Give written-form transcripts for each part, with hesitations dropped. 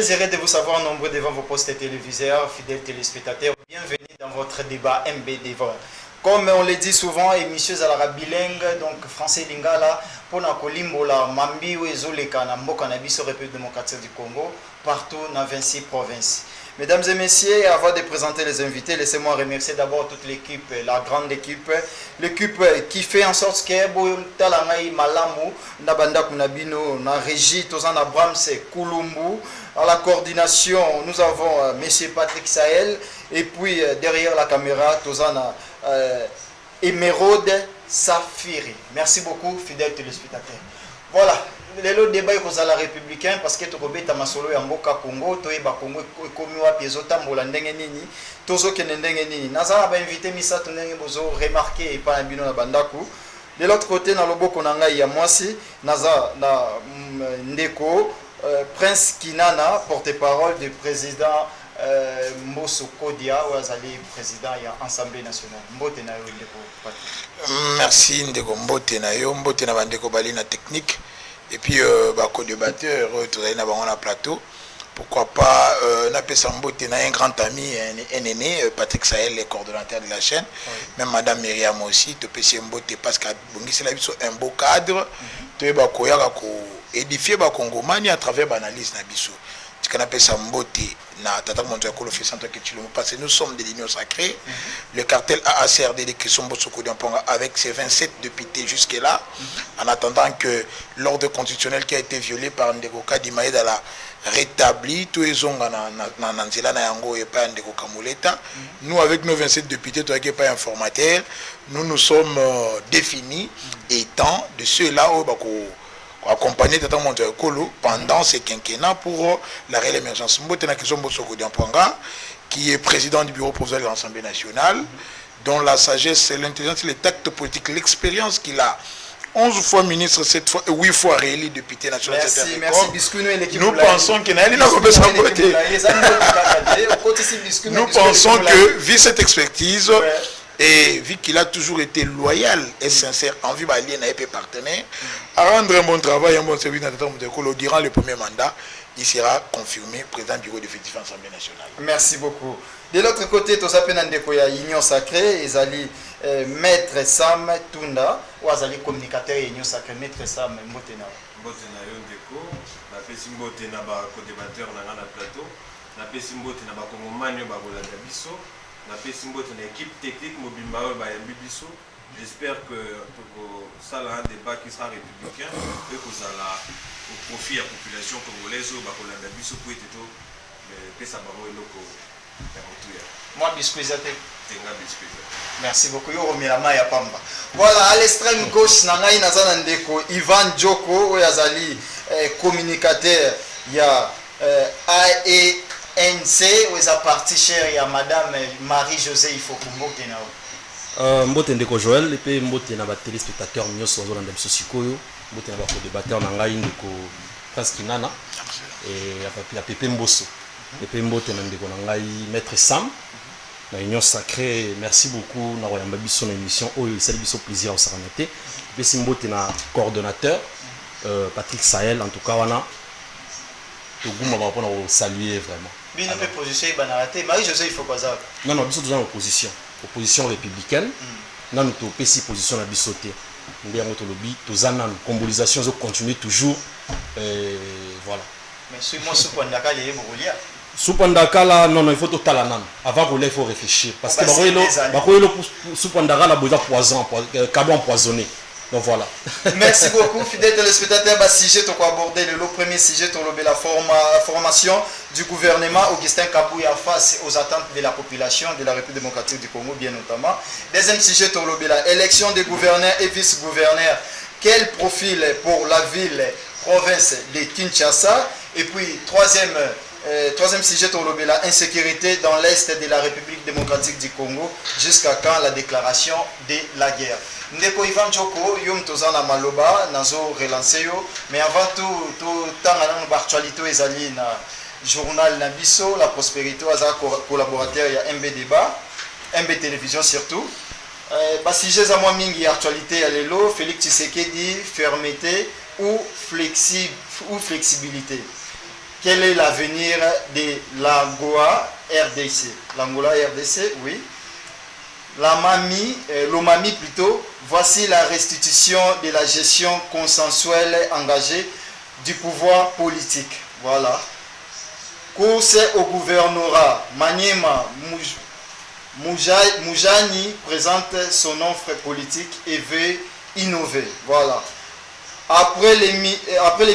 très heureux de vous savoir nombreux devant vos postes téléviseurs, fidèles téléspectateurs. Bienvenue dans votre débat MB Devant. Comme on le dit souvent, émission à bilingue, donc français lingala, pour la kolimbola, mambi ou ezoleka na mboka na biso République démocratique du Congo, partout dans 26 provinces. Mesdames et messieurs, avant de présenter les invités, laissez-moi remercier d'abord toute l'équipe, la grande équipe, l'équipe qui fait en sorte que Talangai Malamu, Nabanda Kunabino, na régie, Tozan Abrams Koulumbu, à la coordination, nous avons M. Patrick Sahel, et puis derrière la caméra, Tozan Emeraude Safiri. Merci beaucoup, fidèles téléspectateurs. Voilà. Le débat est à la républicain parce que tu as masolo ya mboka Congo, tu es Congo comme wapi ezotambola ndenge nini, tozo kende ndenge nini. Naza ba invité misa to ndenge bozo remarquer pa bino na bandaku. De l'autre côté na loboko na ngai ya mwasi, naza na ndeko Prince Kinana, porte-parole du président Mbosso Kodia, ou azali président ya Assemblée nationale. Mbote na yo ndeko. Merci ndeko mbote na yo, mbote na bandeko bali na technique. Et puis, co-débatteur, tu as un plateau. Pourquoi pas, un grand ami, un aîné, Patrick Sahel, le coordonnateur de la chaîne. Oui. Même Madame Myriam aussi, tu peux parce que c'est un beau cadre. Tu as édifié le Congo à travers l'analyse de Nabiso. Tu peux parce que nous sommes des lignes sacrées. Le cartel AACRD qui sont avec ses 27 députés jusque-là, en attendant que l'ordre constitutionnel qui a été violé par Ndekoka Dimaïda l'a rétabli, tous les gens nous avec nos 27 députés, toi qui n'es pas informateur, nous nous sommes définis étant de ceux-là où accompagné Tata Montoya Kolo pendant ce quinquennat pour la réelle émergence. Qui est président du bureau provisoire de l'Assemblée nationale, dont la sagesse, l'intelligence, le tact politique, l'expérience qu'il a. 11 fois ministre, 7 fois, 8 fois réélu député national. Merci. Nous pensons que nous pensons que, vu cette expertise, et vu qu'il a toujours été loyal et sincère, envie d'allier et partenaire, à rendre un bon travail, un bon service durant le premier mandat, il sera confirmé président du bureau d'effectif de l'Assemblée nationale. Merci beaucoup. De l'autre côté, tu as Union Sacrée, Ezali Maître Sam Tunda, ou Azali communicateur Union Sacrée, Maître Sam Mbotena. Mbotena Yondeko, la Pessi Mbotena co-débatteur dans le plateau, la Pessi Mbotena Kongomani Babolanda Bisso, la Pessi Mbotena équipe technique Mobimba Bayambibiso. J'espère que ça a un débat qui sera républicain et que ça a au profit de la population congolaise au Bakolanda Bisso pour être tout mais ça va moins loco. Moi biscuit. Merci beaucoup. Voilà, à l'extrême gauche nangai nazana ndeko Ivan Djoko ou Yazali communicateur il y a AENC ou est parti cher il y a madame Marie-Josée Ifokumbo Kenao. Mbote ndeko Joël et puis mbote na ba téléspectateurs nyonso bazolanda biso sikoyo mbote na ba co-débatteur na ngai ndeko Prince Kinana et ya Pepe Mbosso et puis mbote na ndeko na ngai Maître Sam na Union Sacrée. Merci beaucoup na royamba biso na émission oyo isali biso plaisir au saranete et puis mbote na coordonnateur Patrick Sahel en tout cas wana toguma ba pona saluer vraiment bien fait position banarate Marie-Josée il faut quoi ça non biso dans l'opposition opposition républicaine nous avons une position à bisoter nous avons une combolisation continue toujours voilà mais si moi Soupandaka les Bogolia Soupandaka là non il faut tout talanan avant rouler il faut réfléchir parce que Soupandaka là besoin poison cadeau empoisonné donc voilà. Merci beaucoup fidèles téléspectateurs. Sujet on va aborder le premier sujet on la formation du gouvernement Augustin Kabouya face aux attentes de la population de la République démocratique du Congo bien notamment. Deuxième sujet on la élection des gouverneurs et vice-gouverneurs. Quel profil pour la ville province de Kinshasa et puis troisième sujet on la insécurité dans l'est de la République démocratique du Congo jusqu'à quand la déclaration de la guerre. Ndeko Ivan Djoko, yom tozana maloba, nazo relancer yo, mais avant tout tanga na actualité ezali na journal Nabiso, la prospérité aza collaborateur ya MB Débat, MB Télévision surtout. Sujet za moi mingi actualité ya lelo, Félix Tshisekedi fermeté ou flexibilité. quel est l'avenir de l'Angola RDC? L'Angola RDC, oui. L'OMAMI plutôt. Voici la restitution de la gestion consensuelle engagée du pouvoir politique. Voilà. Course au gouvernorat. Maniema Moujani présente son offre politique et veut innover. Voilà. Après les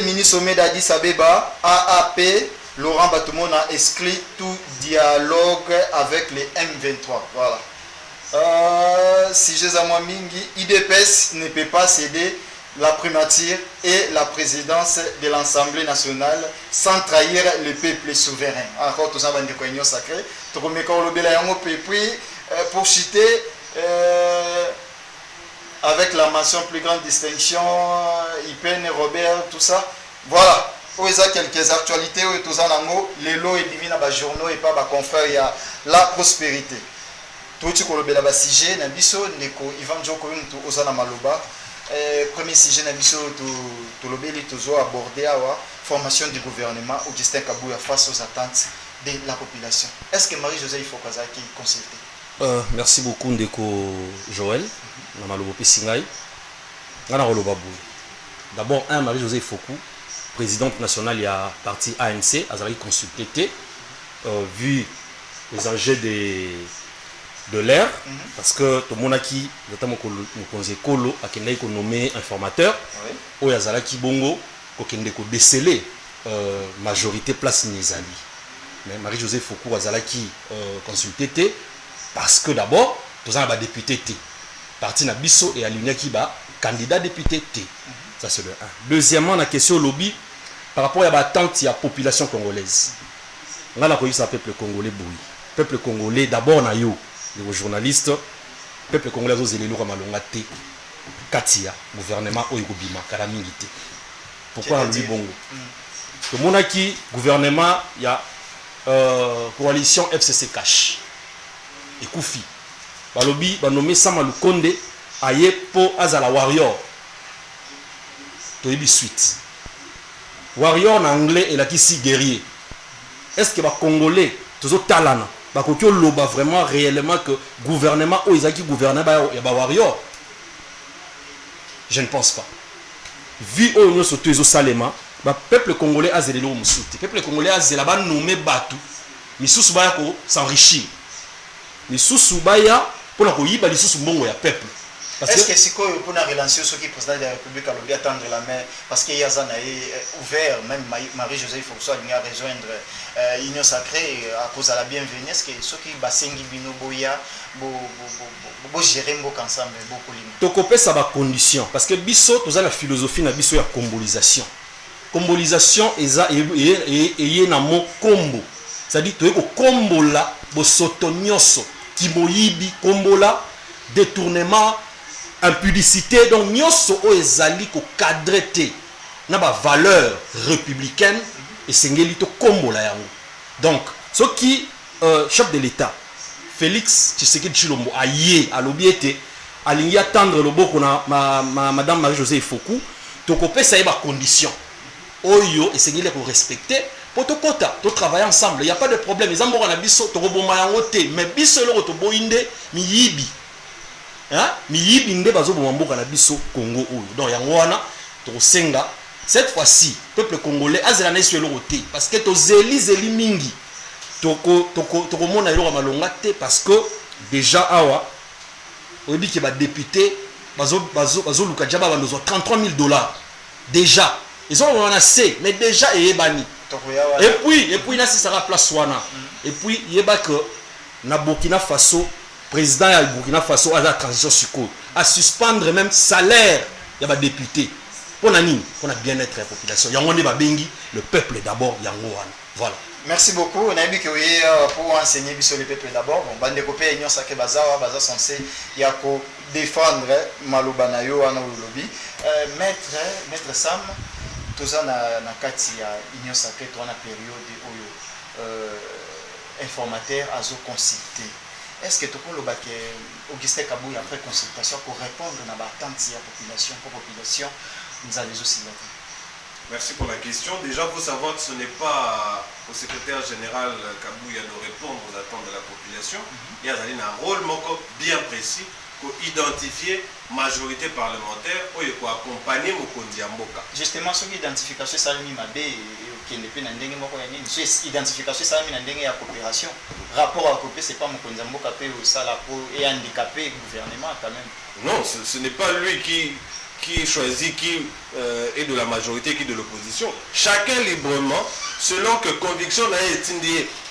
mini-sommets d'Addis Abeba, AAP, Laurent Batomon a exclu tout dialogue avec les M23. Voilà. Si Mingi, IDPS ne peut pas céder la primature et la présidence de l'Assemblée nationale sans trahir le peuple souverain. Encore tout ça, de réunion sacrée. Pour citer, avec la mention plus grande distinction, Ipen, Robert, tout ça. Voilà. Il y a quelques actualités, les lots et divina bas journaux et pas bas confrères, il y a la prospérité. Tout ce qu'on a sujet, Nabiso, Neko, Ivan Djoko, Ozana Maloba. Premier sujet, Nabiso, tout le béli, toujours abordé à la formation du gouvernement, Augustin Kabouya face aux attentes de la population. Est-ce que Marie-Josée Ifokaza qui consulté? Merci beaucoup, Ndeko Joël. D'abord, Marie-Josée Fokou, présidente nationale, il y a parti ANC, Azari consulté, vu les enjeux de l'air, parce que tout le monde qui notamment Kolo a nommé informateur, ou Yazalaki Bongo, qui décelé majorité place Nizali. Mais Marie-Josée Fokou Azalaki consulté parce que d'abord, tout ça va député T. Parti na biso et aligné qui va candidat député T. Ça c'est le 1. Deuxièmement, la question lobby par rapport à l'attente de la population congolaise. On a la police à peuple congolais boui. Peuple congolais d'abord na yo les journalistes peuple congolais aux élus comme malonga T. Katia gouvernement oyobima karamingité. Pourquoi lui bongo? Le monaki gouvernement il y a coalition FCC cash et Koufi. Balobi ba nommé Sama Lukonde aye po azala warrior. Toyebi suite. Warrior en anglais et la kisi guerrier. Est-ce que ba congolais toujours talana ba kokyo loba vraiment réellement que gouvernement o izaki gouvernement ba warrior? Je ne pense pas. Vu au nous surtout les salema ba peuple congolais azeli lo musuti. Peuple congolais azela ba nommé batu. Misusu ba ko s'enrichir. Misusu baya pour la koyiba lisusu mbongo ya peuple. Est-ce que c'est quoi pour relancer ceux qui président de la République à l'objet tendre la main parce qu'il y a ouvert même Marie-Josée Foursois il a rejoindre l'Union sacrée à cause de la bienvenue. Est-ce que ceux qui basengi bino boya bo gérer mbok ensemble beaucoup limo. Tokopé ça ba condition parce que biso tous la philosophie na biso ya combolisation. Combolisation eza et na mo combo. C'est-à-dire to ko kombola bo sotonyoso ki moyibi kombola détournement impudicité donc nyoso o ezali ko cadreté na ba valeur républicaine et sengeli to kombola yango. Donc ce qui chef de l'État Félix Tshisekedi Tshilombo aye alobiete alingi attendre le boko na madame Marie-Josée Fokou to kopesa ye ba condition oyo esengeli ko respecter pour to kota to travailler ensemble, il y a pas de problème. Les ambos na biso to roboma yango te mais biso le to boinde mi yibi. Hein? Mi yibi nde bazo bomamboka na biso Congo oyo. Donc yango wana to senga cette fois-ci peuple congolais azela na iso le roté parce que to zeli mingi. To mona eloko malonga te parce que déjà awa on dit que ba député bazo luka jaba ba $33 000 déjà. Ils ont assez mais déjà ebani. Et puis là, ça sera place wana. Et puis il y a que na Burkina Faso, président de Burkina Faso a la transition sur quoi à suspendre même salaire il y a des députés. Pour nani, pour la bien-être de la population. Il y a on est bengi le peuple d'abord yango wana. Voilà. Merci beaucoup. On a vu que pour enseigner biso le peuple d'abord. Bon, bande copé union sacré baza censé il y a ko défendre Maloba yo wana lobby. Maître Sam toza na kati ya union sacrée toza na période oyo informateur azo consulter. Est-ce que toko loba que Augustin Kabouya après consultation pour répondre na ba attente ya population pour population nous allons aussi là. Merci pour la question. Déjà, il faut savoir que ce n'est pas au secrétaire général Kabouya de répondre aux attentes de la population. Il y a un rôle bien précis pour identifier majorité parlementaire ou pour accompagner Mokondi Mboka. Justement, sur l'identification, ça m'a dit identification, ça m'a coopération. Rapport à coopération, c'est pas Mokondi Mboka et handicapé gouvernement quand même. Non, ce n'est pas lui qui choisit qui est de la majorité, qui est de l'opposition. Chacun librement, selon que conviction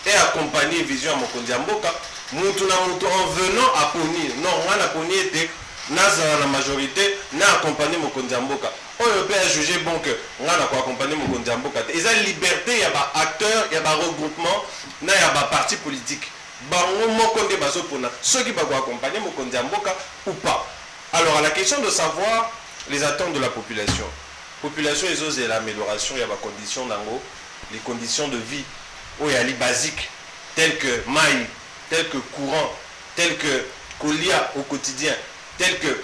est accompagné vision à Mokondi Mboka, en venant à Poni, non, on a Poni était la majorité, n'a accompagné Mokondi Mboka. On peut juger bon que on a accompagné Mokondi Mboka. Il y a liberté, il y a acteurs, il y a regroupement, il y a parti politique. Ceux qui vont accompagner Mokondi Mboka ou pas. Alors à la question de savoir les attentes de la population. Population, ils osent l'amélioration, il y a des conditions d'ango, les conditions de vie, où il y a les basiques, telles que maïs, tels que courant, tels que colia au quotidien, tels que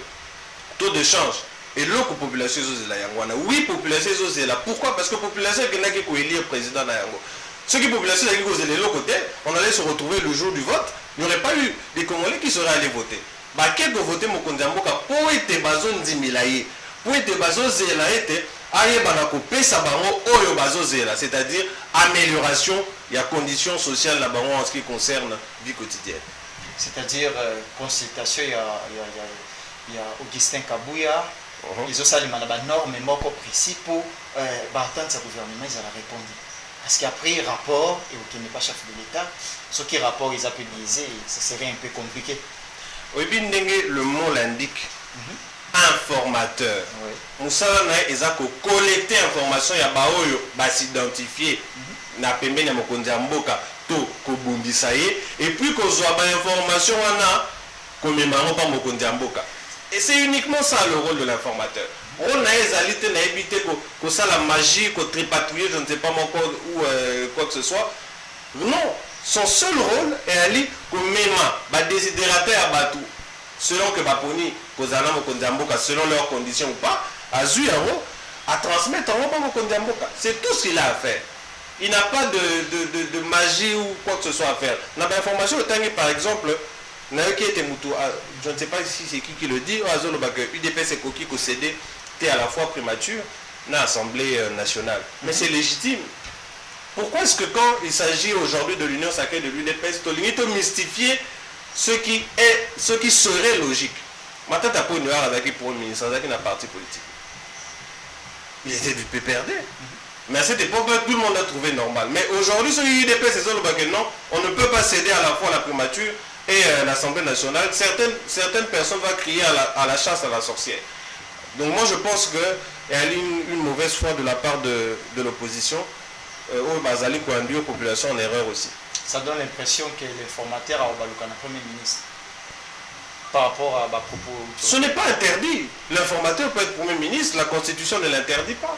taux de change. Et l'autre population est là. Oui, population est là. Pourquoi? Parce que la population est là qui est élire président de Yango. Ceux qui population est là de l'autre côté, on allait se retrouver le jour du vote. Il n'y aurait pas eu des Congolais qui seraient allés voter. Bah, qui doit voter Mokondi Mboka pour être bazon dimilaye, pour être bazon zéla été, aïe banako pesa bango oyo bazo zéla, c'est-à-dire amélioration. Il y a conditions sociales là-bas en ce qui concerne la vie quotidienne. C'est-à-dire, consultation, il y a Augustin Kabouya, ils ont salué les normes et mort précis pour attendre ce gouvernement, ils ont répondu. Parce qu'après, rapport, et qui n'est pas chef de l'État, ce qui rapport, ils ont publié, ça serait un peu compliqué. Oui, le mot l'indique. Informateur. Moussala ils ont collecté information, il y a s'identifier. Na pembe na Mokondi Mboka to kobundisa ye et puis qu'on soit information comme maman pas Mokondi Mboka. Et c'est uniquement ça le rôle de l'informateur. On a ezalité na éviter que ça la magie que tripatouiller je ne sais pas mon code ou quoi que ce soit. Non, son seul rôle est aller comme mema ba désidérater à batou selon que baponi kozana Mokondi Mboka selon leurs conditions ou pas à zuyaro à transmettre en pas Mokondi Mboka. C'est tout ce qu'il a à faire. Il n'a pas de magie ou quoi que ce soit à faire. On a des informations, par exemple, je ne sais pas si c'est qui le dit, UDP c'est qui cédé à la fois prémature dans l'Assemblée nationale. Mais c'est légitime. Pourquoi est-ce que quand il s'agit aujourd'hui de l'Union sacrée de l'UDPS, tu as mystifier ce qui serait logique? Maintenant, tu as pas une heure avec le Premier ministre, avec un parti politique. Il était du PPRD. Mais à cette époque, tout le monde a trouvé normal. Mais aujourd'hui, sur l'UDP, c'est ça le bac. Non, on ne peut pas céder à la fois la primature et l'Assemblée nationale. Certaines personnes vont crier à la chasse à la sorcière. Donc moi, je pense qu'il y a une mauvaise foi de la part de l'opposition. Au Bazali qui induit la population en erreur aussi. Ça donne l'impression que l'informateur a oublié le Premier ministre. Par rapport à propos... Ce n'est pas interdit. L'informateur peut être Premier ministre. La Constitution ne l'interdit pas.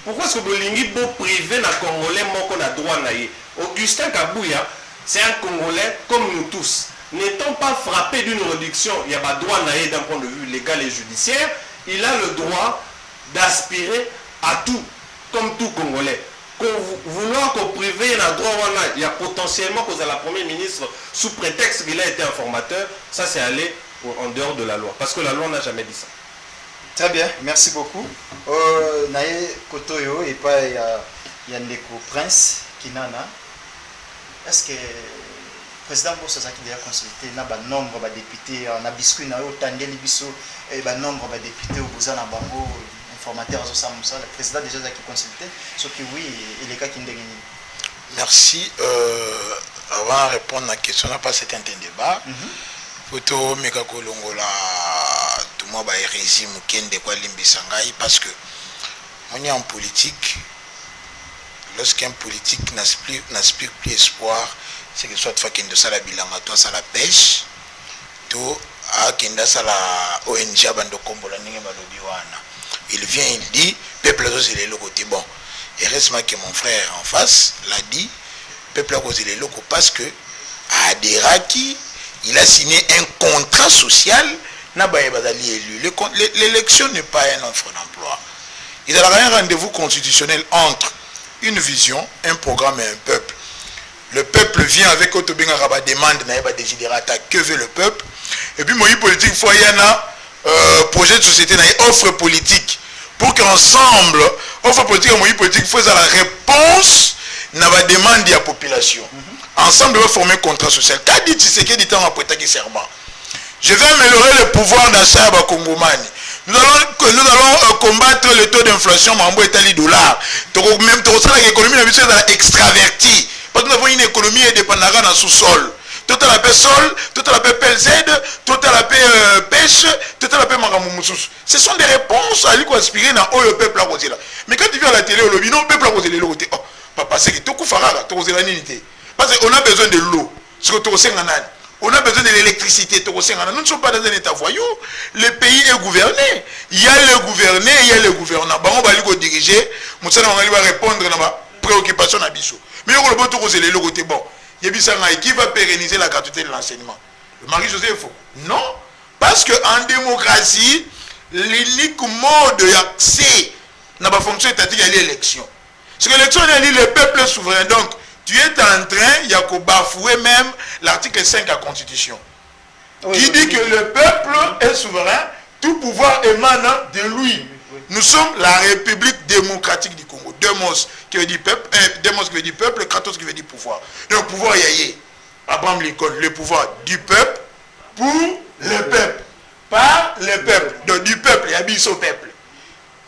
Pourquoi est-ce que Bolingi Bo privé na Congolais qu'on a droit naïe? Augustin Kabouya, c'est un Congolais comme nous tous. N'étant pas frappé d'une réduction, il y a pas droit naïe d'un point de vue légal et judiciaire, il a le droit d'aspirer à tout, comme tout Congolais. Vouloir qu'au privé, il y a droit, il y a potentiellement que la Premier ministre, sous prétexte qu'il a été informateur, ça c'est aller en dehors de la loi. Parce que la loi n'a jamais dit ça. Très bien, merci beaucoup. Naye Kotoyo et pas il y a Ndeko Prince Kinana. Est-ce que le président Bosso a déjà consulté un nombre de députés, on a biscuit na otandé libiso et un nombre de députés au Bouzana Bango informateur au Samoussa. Le président déjà a consulté, ce qui oui, il est cas qui ndengeni. Merci. Avant de répondre à la question, on n'a pas c'était un débat. Photo meka kolongola tout le monde va régime kende kwa limbisangai parce que on est en politique. Lorsqu'un politique n'aspire plus espoir, c'est que soit fois kende sala bilanga toi ça la pêche, tout à kende sala ONG bando kombola ninge balobi wana. Il vient, il dit peuple c'est les locaux côté bon. Et heureusement que mon frère en face l'a dit peuple c'est les locaux parce que à Deraki il a signé un contrat social. L'élection n'est pas une offre d'emploi. Il y a un rendez-vous constitutionnel entre une vision, un programme et un peuple. Le peuple vient avec Otobenga Rabat demande, naïba desiderata, que veut le peuple. Et puis, moi, politique, il y a un projet de société, une offre politique. Pour qu'ensemble, offre politique, moi, politique, il faut la réponse à la demande de la population. Ensemble, on va former un contrat social. Qu'a dit Tshisekedi temps après ta serment? Je vais améliorer le pouvoir d'achat à Congomani. Nous allons combattre le taux d'inflation, Mambo et les dollars. Même l'économie extravertie. Parce que nous avons une économie indépendante dans le sous-sol. Tout à la paix sol, tout à la paix PLZ, tout à la paix pêche, tout à la paix Magamoussous. Ce sont des réponses à lui aspirer dans le peuple à cause là. Mais quand tu viens à la télé, le non, le peuple à cause de l'eau. Oh, papa, c'est que tout coup farara, tout cause la nité. Parce qu'on a besoin de l'eau. Ce que tu sais on a besoin de l'électricité. Nous ne sommes pas dans un état voyou. Le pays est gouverné. Il y a le gouverné, il y a le gouvernant. On va lui diriger. On va répondre à ma préoccupation à Bissou. Mais on va le côté bon. Qui va pérenniser la gratuité de l'enseignement? Le Marie-José est faux. Non. Parce qu'en démocratie, l'unique mode d'accès à la fonction étatique est l'élection. Parce que l'élection, est le peuple souverain. Donc, tu es en train, il y a qu'au bafouer même l'article 5 de la Constitution. Oui, qui dit que le peuple est souverain, tout pouvoir émane de lui. Nous sommes la République démocratique du Congo. Demos qui veut dire peuple, Demos qui veut dire peuple, Kratos qui veut dire pouvoir. Donc pouvoir yayé, Abraham Lincoln, le pouvoir du peuple pour le peuple. Par le peuple. Donc du peuple, il y a biso peuple.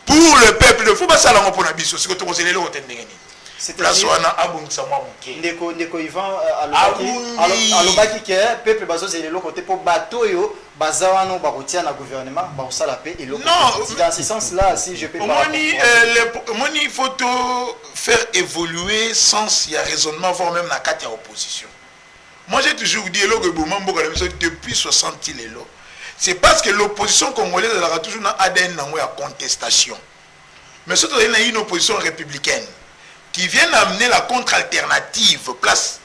Pour le peuple, il ne faut pas ça là pour biso. C'est que tu conseilles le hôtel de place wana abungisa mwa muke ndeko Ivan alobaki ke peuple bazozela le côté pour bateau yo bazawano bakotia na gouvernement bakosala pe et dans ce sens là si je peux pas moni photo faire évoluer sens il y a raisonnement voire même na kati ya opposition. Moi j'ai toujours dit eloko bomambo depuis 60 lelo c'est parce que l'opposition congolaise elle aura toujours un ADN nango ya contestation mais surtout il y a une opposition républicaine qui viennent amener la contre-alternative, place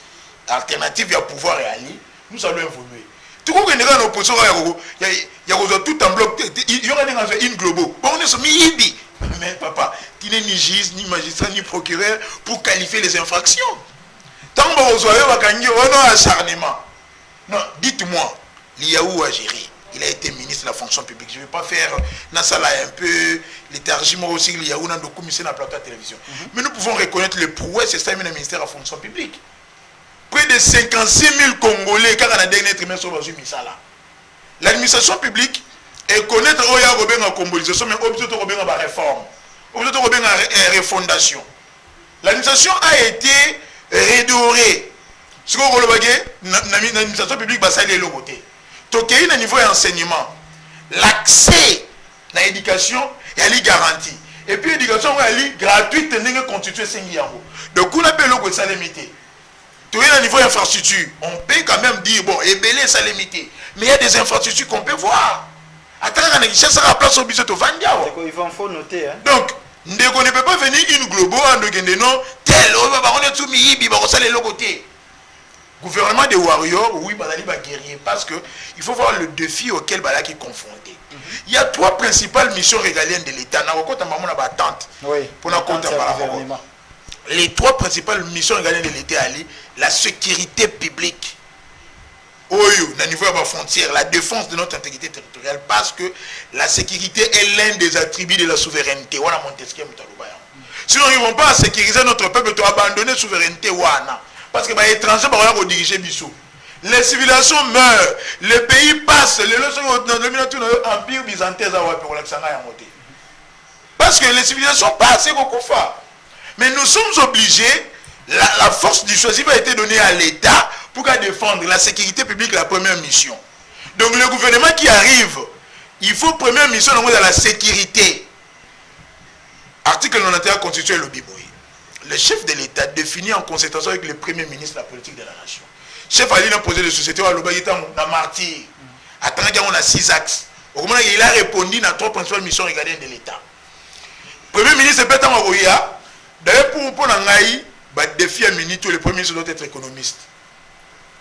alternative à pouvoir et aller, nous allons évoluer. Tout le monde est en opposition, il y a tout en bloc, il y aura une globaux. Bon, on est sur mi-ibi. Mais papa, tu n'es ni juge, ni magistrat, ni procureur pour qualifier les infractions. Tant que vous avez un acharnement. Non, dites-moi, l'Iaou a géré. Il a été ministre de la fonction publique. Je ne vais pas faire Nassala un peu léthargie, moi aussi, il y a un an de commission à la plateau de télévision. Mais nous pouvons reconnaître le prouesse, c'est ça, le ministère de la fonction publique. Près de 56 000 Congolais, car on a dernier trimestre sur l'administration publique est connaître où il y a une composition, mais obligé de revenir à la réforme, obligé de revenir à la refondation. L'administration a été redorée. Ce qu'on voit, l'administration publique va s'aller de l'autre côté. Donc, il y a un niveau d'enseignement. L'accès à l'éducation est garanti. Et puis, l'éducation est gratuite et constituée 5 ans. Donc, on appelle le ça limité. Donc, il y a un niveau d'infrastructure. On peut quand même dire, bon, ébélé, ça limité. Mais il y a des infrastructures qu'on peut voir. Attends, on a ça la place au budget au Vandia. Il faut noter. Donc, on ne peut pas venir une globo en de non, tel, on est soumis, on va aller de l'autre côté. Gouvernement des warriors, oui, Badali va guerrier parce qu'il faut voir le défi auquel Badali est confronté. Il y a 3 principales missions régaliennes de l'État. Les 3 principales missions régaliennes de l'État, la sécurité publique, au niveau de la frontière, la défense de notre intégrité territoriale, parce que la sécurité est l'un des attributs de la souveraineté. Sinon, ils ne vont pas sécuriser notre peuple, ils vont abandonner la souveraineté. Parce que les étrangers vont diriger Bissou. Les civilisations meurent, les pays passent, les leçons de l'Empire byzantin. Parce que les civilisations passent, c'est qu'on fait. Mais nous sommes obligés, la force du choisi va être donnée à l'État pour défendre la sécurité publique, la première mission. Donc le gouvernement qui arrive, il faut première mission dans la sécurité. Article 91 constitue le Biboy. Le chef de l'État définit en concertation avec le premier ministre de la politique de la nation. Chef Ali a posé de société à l'Obaïta, dans Martyr. Attendant qu'on a 6 axes. Il a répondu dans 3 principales missions régaliennes de l'État. Premier ministre Pétan Maroya, d'ailleurs pour Nangaï, le défi à Minito, le premier ministre doit être économiste.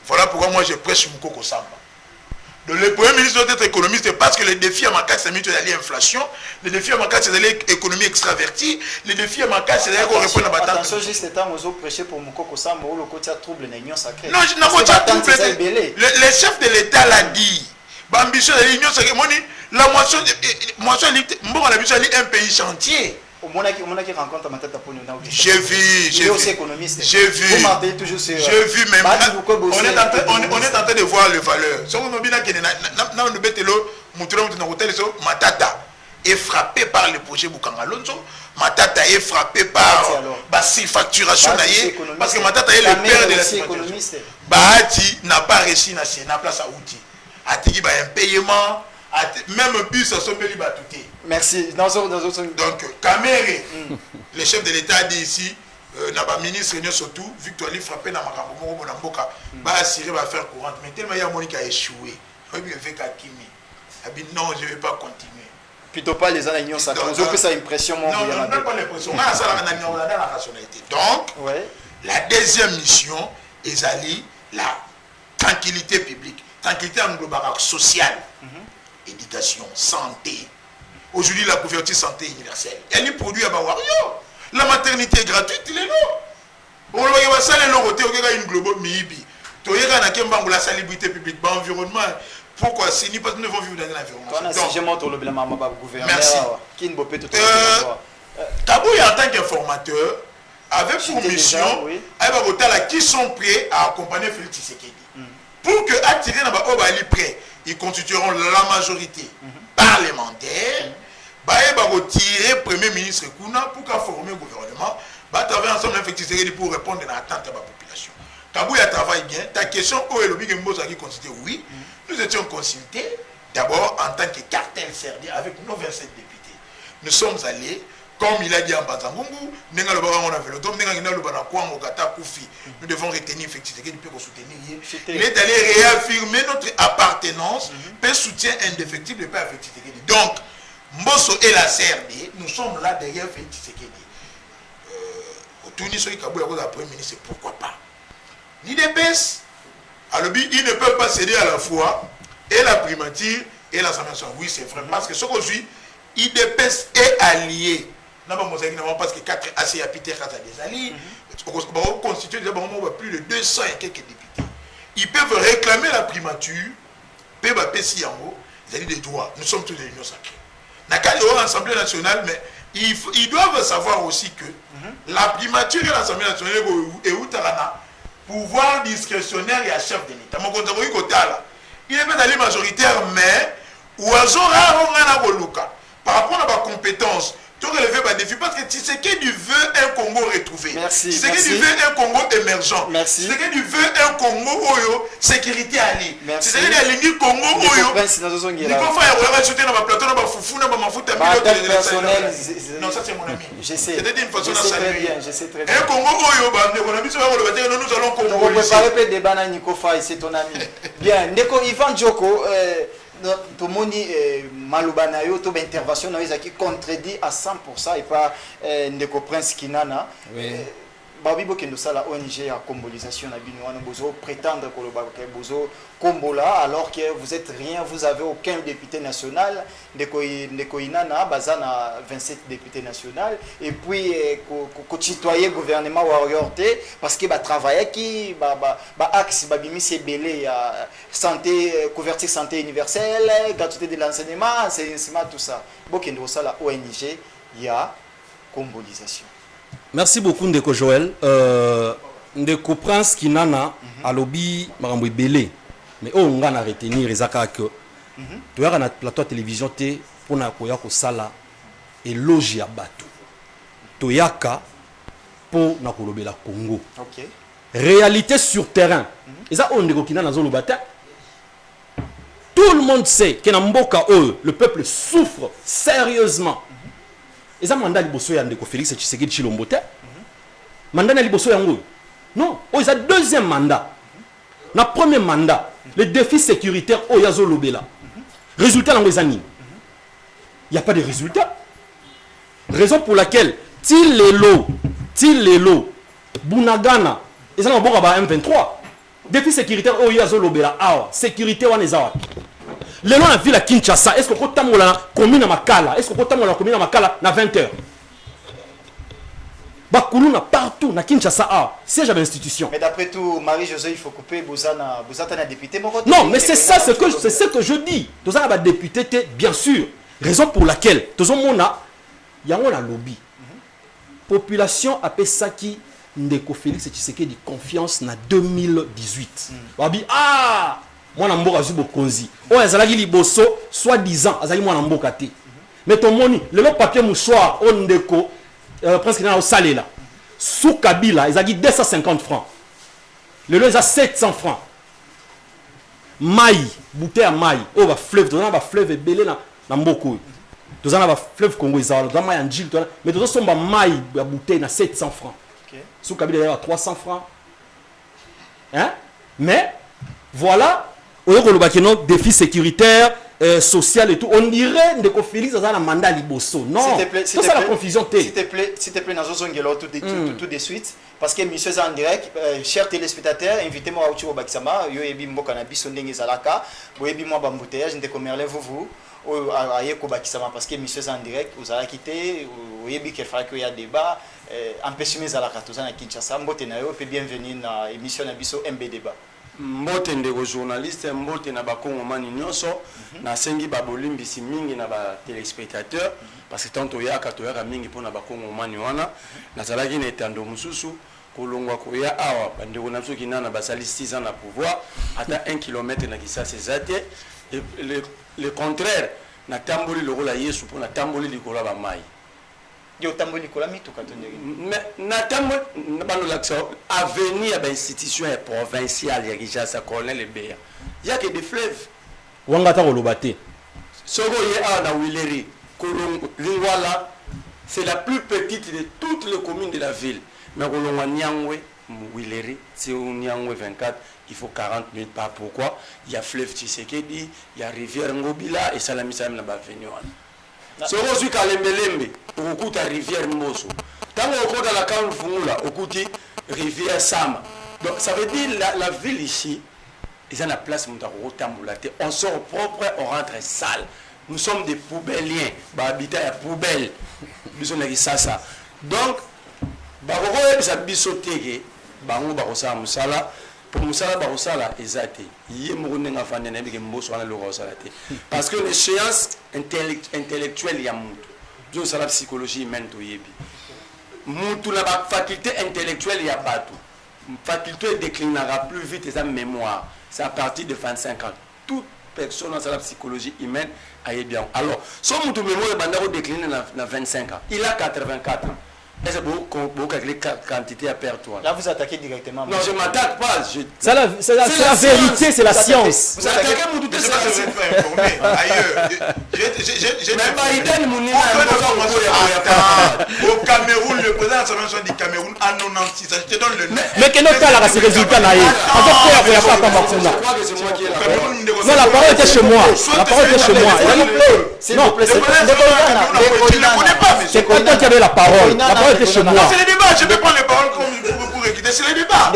Voilà pourquoi moi je prêche Moukoko Samba. Le premier ministre doit être économiste parce que les défis à Makassi, c'est l'inflation, les défis à Makassi, c'est l'économie extravertie, les défis à Makassi, c'est qu'on répond à la attention, juste étant aux autres prêchés pour Moukoko Sambo, le côté trouble l'union sacrée. Non, je n'ai pas trouble. Le chef de l'État l'a dit. L'ambition de l'union sacrée, la moisson, on a vu un pays chantier. J'ai vu, mais on est en train de voir les valeurs. Matata est frappé par le projet Bukangalonzo. Matata est frappé par la facturation parce que Matata est le père de la facturation. Bahati n'a pas réussi à place à outil. Atigi un paiement. Même bus à Sombeli Batouté. Merci. Donc, Kamere, le chef de l'État a dit ici, le ministre surtout, Victoire Ali frappé dans Makambo, Namboka, va assurer, va faire courante. Mais tellement il y a Monica a échoué. Il fait Kakimi. Non, je ne vais pas continuer. Plutôt pas les années sacrées. Vous avez ça impression, mon non, non, pas l'impression. On a ça dans la rationalité. Donc, la deuxième mission est la tranquillité publique. Tranquillité en global sociale. Éducation, santé. Aujourd'hui, la couverture santé universelle. Elle est produite à Bawario. La maternité est gratuite, il est là. On va y ça les lorotés, on a une globale miibi. Tu as la salubrité publique, l'environnement. Pourquoi si nous ne vivons vivre dans l'environnement? Merci. Kabouya en tant qu'informateur, avec pour mission, qui sont prêts à accompagner Félix Tshisekedi. Pour que attirer dans le prêt, ils constitueront la majorité parlementaire. Ils vont retirer le Premier ministre Kuna pour former le gouvernement. Ils vont travailler ensemble pour répondre à l'attente de la population. Kabouya travaille bien. Ta question, où est le big boss qui consulté? Oui, nous étions consultés d'abord en tant que cartel serdi avec nos 27 députés. Nous sommes allés. Comme il a dit en Banzangungu, nous devons retenir effectivement qu'il peut soutenir. Il est allé réaffirmer notre appartenance, paix soutien indéfectible et pas effectif. Donc, Mbosso et la CRD, nous sommes là derrière Félix Tshisekedi. Au Tunis, il y a Premier ministre, pourquoi pas? L'IDPS, ils ne peuvent pas céder à la fois et la primature et l'Assemblée nationale. Oui, c'est vrai, parce que ce qu'aujourd'hui, l'IDPS est allié. Parce que 4 AC à Peter Kata des alliés, constitué plus de 200 et quelques députés. Ils peuvent réclamer la primature, peuvent passer en haut, ils ont des droits. Nous sommes tous des unions sacrées. Dans l'Assemblée nationale, mais ils doivent savoir aussi que la primature et l'Assemblée nationale est où pouvoir discrétionnaire et à chef de l'État. Il est peut-être majoritaire, mais ou par rapport à ma compétence. Tu relever ma défi parce que Tshisekedi veut un Congo retrouvé. Tshisekedi veut un Congo émergent. Tshisekedi veut un Congo oyo sécurité ali. Tshisekedi a lingi Congo oyo. Il faut faire sauter dans ma plateau dans ma foufou dans ma foute personnel. Non, ça c'est mon ami. Je sais. C'était une façon de saluer. Je sais très bien. Un Congo oyo on a mis sur le nous allons Congo. On va préparer le débat dans Nico Faye, c'est ton ami. Bien, Ndeko Ivan Djoko Tomoni Malubanayo, to intervention qui contredit à 100% et pas Ndeko Prince Kinana. Babibo Kendo Sala ONG à combolisation à Binoano Bozo prétendre que le Bozo Kombola alors que vous êtes rien, vous avez aucun député national. Ndeko Inana Bazana 27 députés nationaux et puis citoyen gouvernement ou orienté parce que va travailler qui axe babimi c'est belé santé couverture santé universelle, gratuité de l'enseignement, enseignement tout ça. Bokendo Sala ONG il y a combolisation. Merci beaucoup Ndeko Joël. Ndeko Prince Kinana a lobby Marambo Belé. Mais on va retenir Ezaka que tu as un plateau de télévision pour na koya ko sala éloge à bateau. Toyaka pour na kolobela Congo. OK. Réalité sur terrain. Et ça on Ndeko Kinana zo lobata. Tout le monde sait que na mboka le peuple souffre sérieusement. Et ça mandat liboso ya Ndeko Félix Tshisekedi Tshilombo te. Mandat na liboso yango. Non, ils a deuxième mandat. Na premier mandat, les défis sécuritaires au yazo lobela. Résultat dans les années. Il n'y a pas de résultat. Raison pour laquelle Tilelo, Bunagana, et ça n'a pas M23. Défi sécuritaire au yazo lobela. Ah, sécurité wan ezawa. Le long la ville à Kinshasa, est-ce qu'on peut tambola na commune à Makala? Est-ce qu'on peut tambola na commune à Makala na 20h? Bakuluna partout na Kinshasa siège à l'institution. Mais d'après tout, Marie-Josée, il faut couper Bozana député. Non, mais c'est ça, c'est ce que je dis. Tous les députés, bien sûr. Raison pour laquelle, tous les gens, il y a un lobby. Population appelle ça qui Ndeko Félix Tshisekedi confiance na 2018. Babi moi namboka zubo konzi. O ezalaki liboso soi-disant azali moi namboka te. Mais ton moni, le papier mouchoir on Ndeko presque na au salé là. Sous Kabila, ezalaki 250 francs. Le lot a 700 francs. Maï, bouteille à maï. Oh ba fleuve, on a fleuve belé na mboko. Tous on a fleuve Congo Izalo, dans maï en Gilles, mais tous sont ba maï la bouteille na 700 francs. Sous Kabila il y a 300 francs. Hein? Mais voilà, au lieu de défi sécuritaire, social et tout, on dirait que Félix a un mandat liboso. Non, c'est ça la confusion. S'il te plaît, tout de suite, parce que monsieur est en direct, chers téléspectateurs, invitez-moi à Uchibo Bakisama, yo ebi mboka na biso ndenge zalaka, bo ebi moi bambouteillage, ndeko merle vous à Yeko Bakisama, parce que monsieur est en direct, vous allez quitter, vous ebi qu'il fera qu'il y a débat, empêchez mes zalaka, tout ça na Kinshasa, mbote na yo, bienvenue na émission na biso MB débat. Mbote ndeko journaliste, mbote na bakongo mani nyonso, na sengi babolimbisi mingi na ba téléspectateurs, parce que tanto yaka mingi pona bakongo mani wana, na zalaki na etando mususu, kolongwa koya awa, bandeko na biso kinana basali 6 ans na pouvoir, ata 1 km na kisa sezate, et le contraire, na tamboli le rôle à Yesu pona tamboli likola ba mai. Yo tamboli kola mitu katondé. Mais na tamboli na l'action avenir à institution provinciale ya Kinshasa colonel Beya. Il y a que des fleuves. Wangata kolobate. Soko ye a na Wileri, Kolongo Lingwala, c'est la plus petite de toutes les communes de la ville. Mais Kolongo Nyangwe, Wileri, c'est au Nyangwe 24, il faut 40 minutes par pourquoi il y a fleuve Tshisekedi, il y a rivière Ngobila et Salami Salam na avenue. Soko su Kalembelembe, okuta rivière Mboso. Tant qu'on dans la Kaou Fungula, okuti rivière Sama. Donc ça veut dire la ville ici, ils ont la place on sort propre, on rentre sale. Nous sommes des poubelliens, habitat à poubelle. Ça. Donc, ça bisoté, bango barosa musala. Pour musala barosala ezate. Yé mourunenga fande na bike mboso wana loko osala te. Parce que les séances intellectuelles ya mutu. Jo sala psychologie humaine to yebi. Mutu na ba faculté intellectuelle ya batu. Faculté déclinera plus vite sa mémoire. C'est à partir de 25 ans. Toute personne dans la psychologie humaine a bien. Alors, son mutu mémoire bandaro décliné na 25 ans. Il a 84 ans. Est-ce que vous calculez la quantité à perdre toi? Là, vous attaquez directement. Non, je ne m'attaque pas. C'est la vérité, c'est la science. Vous attaquez mon doute, c'est la science. Ailleurs. Mais Biden, mon au Cameroun, le président de l'Assemblée du Cameroun en 96. Je te donne le nom. Mais que notre cas, ces résultats là, en fait, il n'y a pas comme ça. Non, la parole était chez moi. La parole était chez moi. Non, tu ne le connais pas, mais c'est toi qui avais la parole. La parole était chez moi. C'est le débat. Je vais prendre les paroles pour écouter. C'est le débat.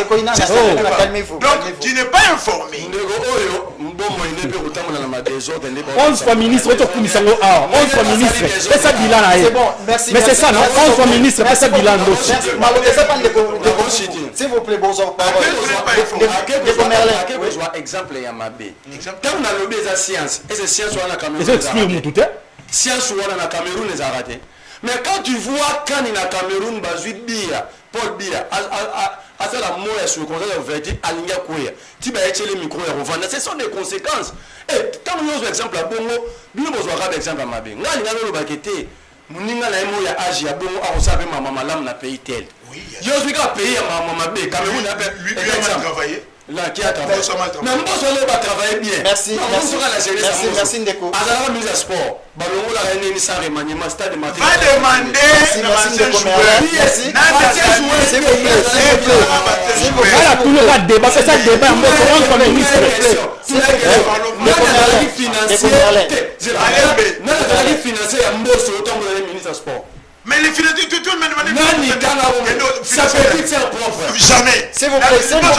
Donc, tu n'es pas informé. 11 fois ministre, 11 fois ministre, c'est ça bilan. C'est bon, merci. Mais c'est ça, non? 11 fois ministre, c'est ça bilan. S'il vous plaît, bonjour. Exemple, il y a ma B. Quand on a lobé la science, et c'est science ou la Cameroun. Science ou la Cameroun les a ratés. Mais quand tu vois quand il y a Cameroun, Paul Biya, à ça la moya sur le conseil de verdict, Alinga Kouya, tu vas être les micros et revendre. Ce sont des conséquences. Et quand nous avons exemple à Bongo, nous avons un exemple à Mabé. Nous avons le baqueté. Nous avons un âge à Bongo, à Osabe, ma maman, na pays tel. Je suis à payer ma maman B. Cameroun a travaillé. Là, qui a travaillé. Mais on va travailler bien. Merci. Merci Ndeko. À la mise à sport. Balongo la reine Nissa remaniement stade de Maté. Va demander Voilà, tout le monde débat, c'est ça le débat. On comme ministre. Financier à Mbosso, autant que le ministre du sport. Mais les finalités, tout le monde m'a demandé. Nani Kanaou, sa petite sœur propre. Jamais. S'il vous plaît, s'il vous plaît,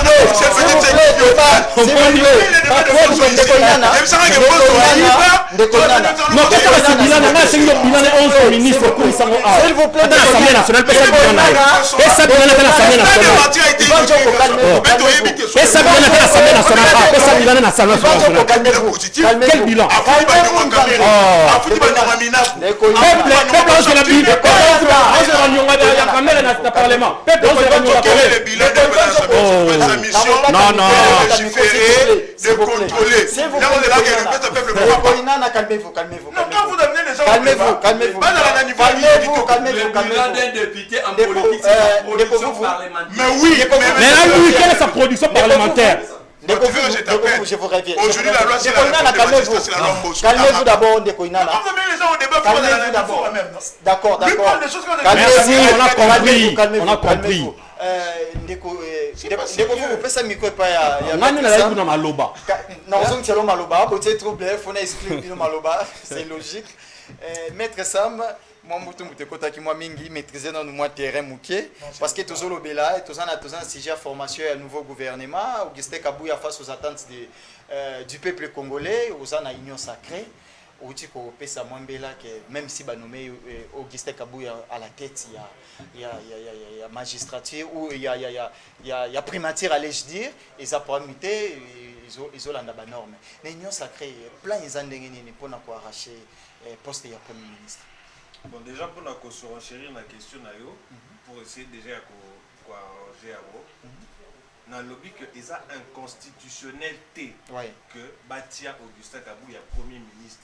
Quel bilan? Calmez-vous. Mais oui, mais quelle est sa production parlementaire? Je vous reviens. Aujourd'hui, la loi, c'est la loi Mbosso. Calmez-vous d'abord, Ndekoinana. Calmez-vous d'abord. D'accord. Merci, on a compris. Ndeko, vous pouvez ça micro pas ya. Nani na live na maloba. Non, on tient le maloba. Peut-être trouble, faut expliquer le maloba. C'est logique. Maître Sam. Moi, je moi mingi maîtriser dans le terrain mouké parce que tous les bela et tous un sujet à formation et un nouveau gouvernement. Augustin Kabouya face aux attentes du peuple congolais, aux en union sacrée. Au dit qu'on peut ça moins bela que même si bah nommé Augustin Kabouya à la tête, il y a magistrature ou il y a primature allais-je dire, et ça pour muter ils ont la norme. L'union sacrée plein ils ont des pour nous arracher poste de premier ministre. Bon, déjà pour nous surenchérir la question, pour essayer déjà de arranger à vous, dans le lobby que il y a inconstitutionnalité que Batia Augustin Kabouya Premier ministre.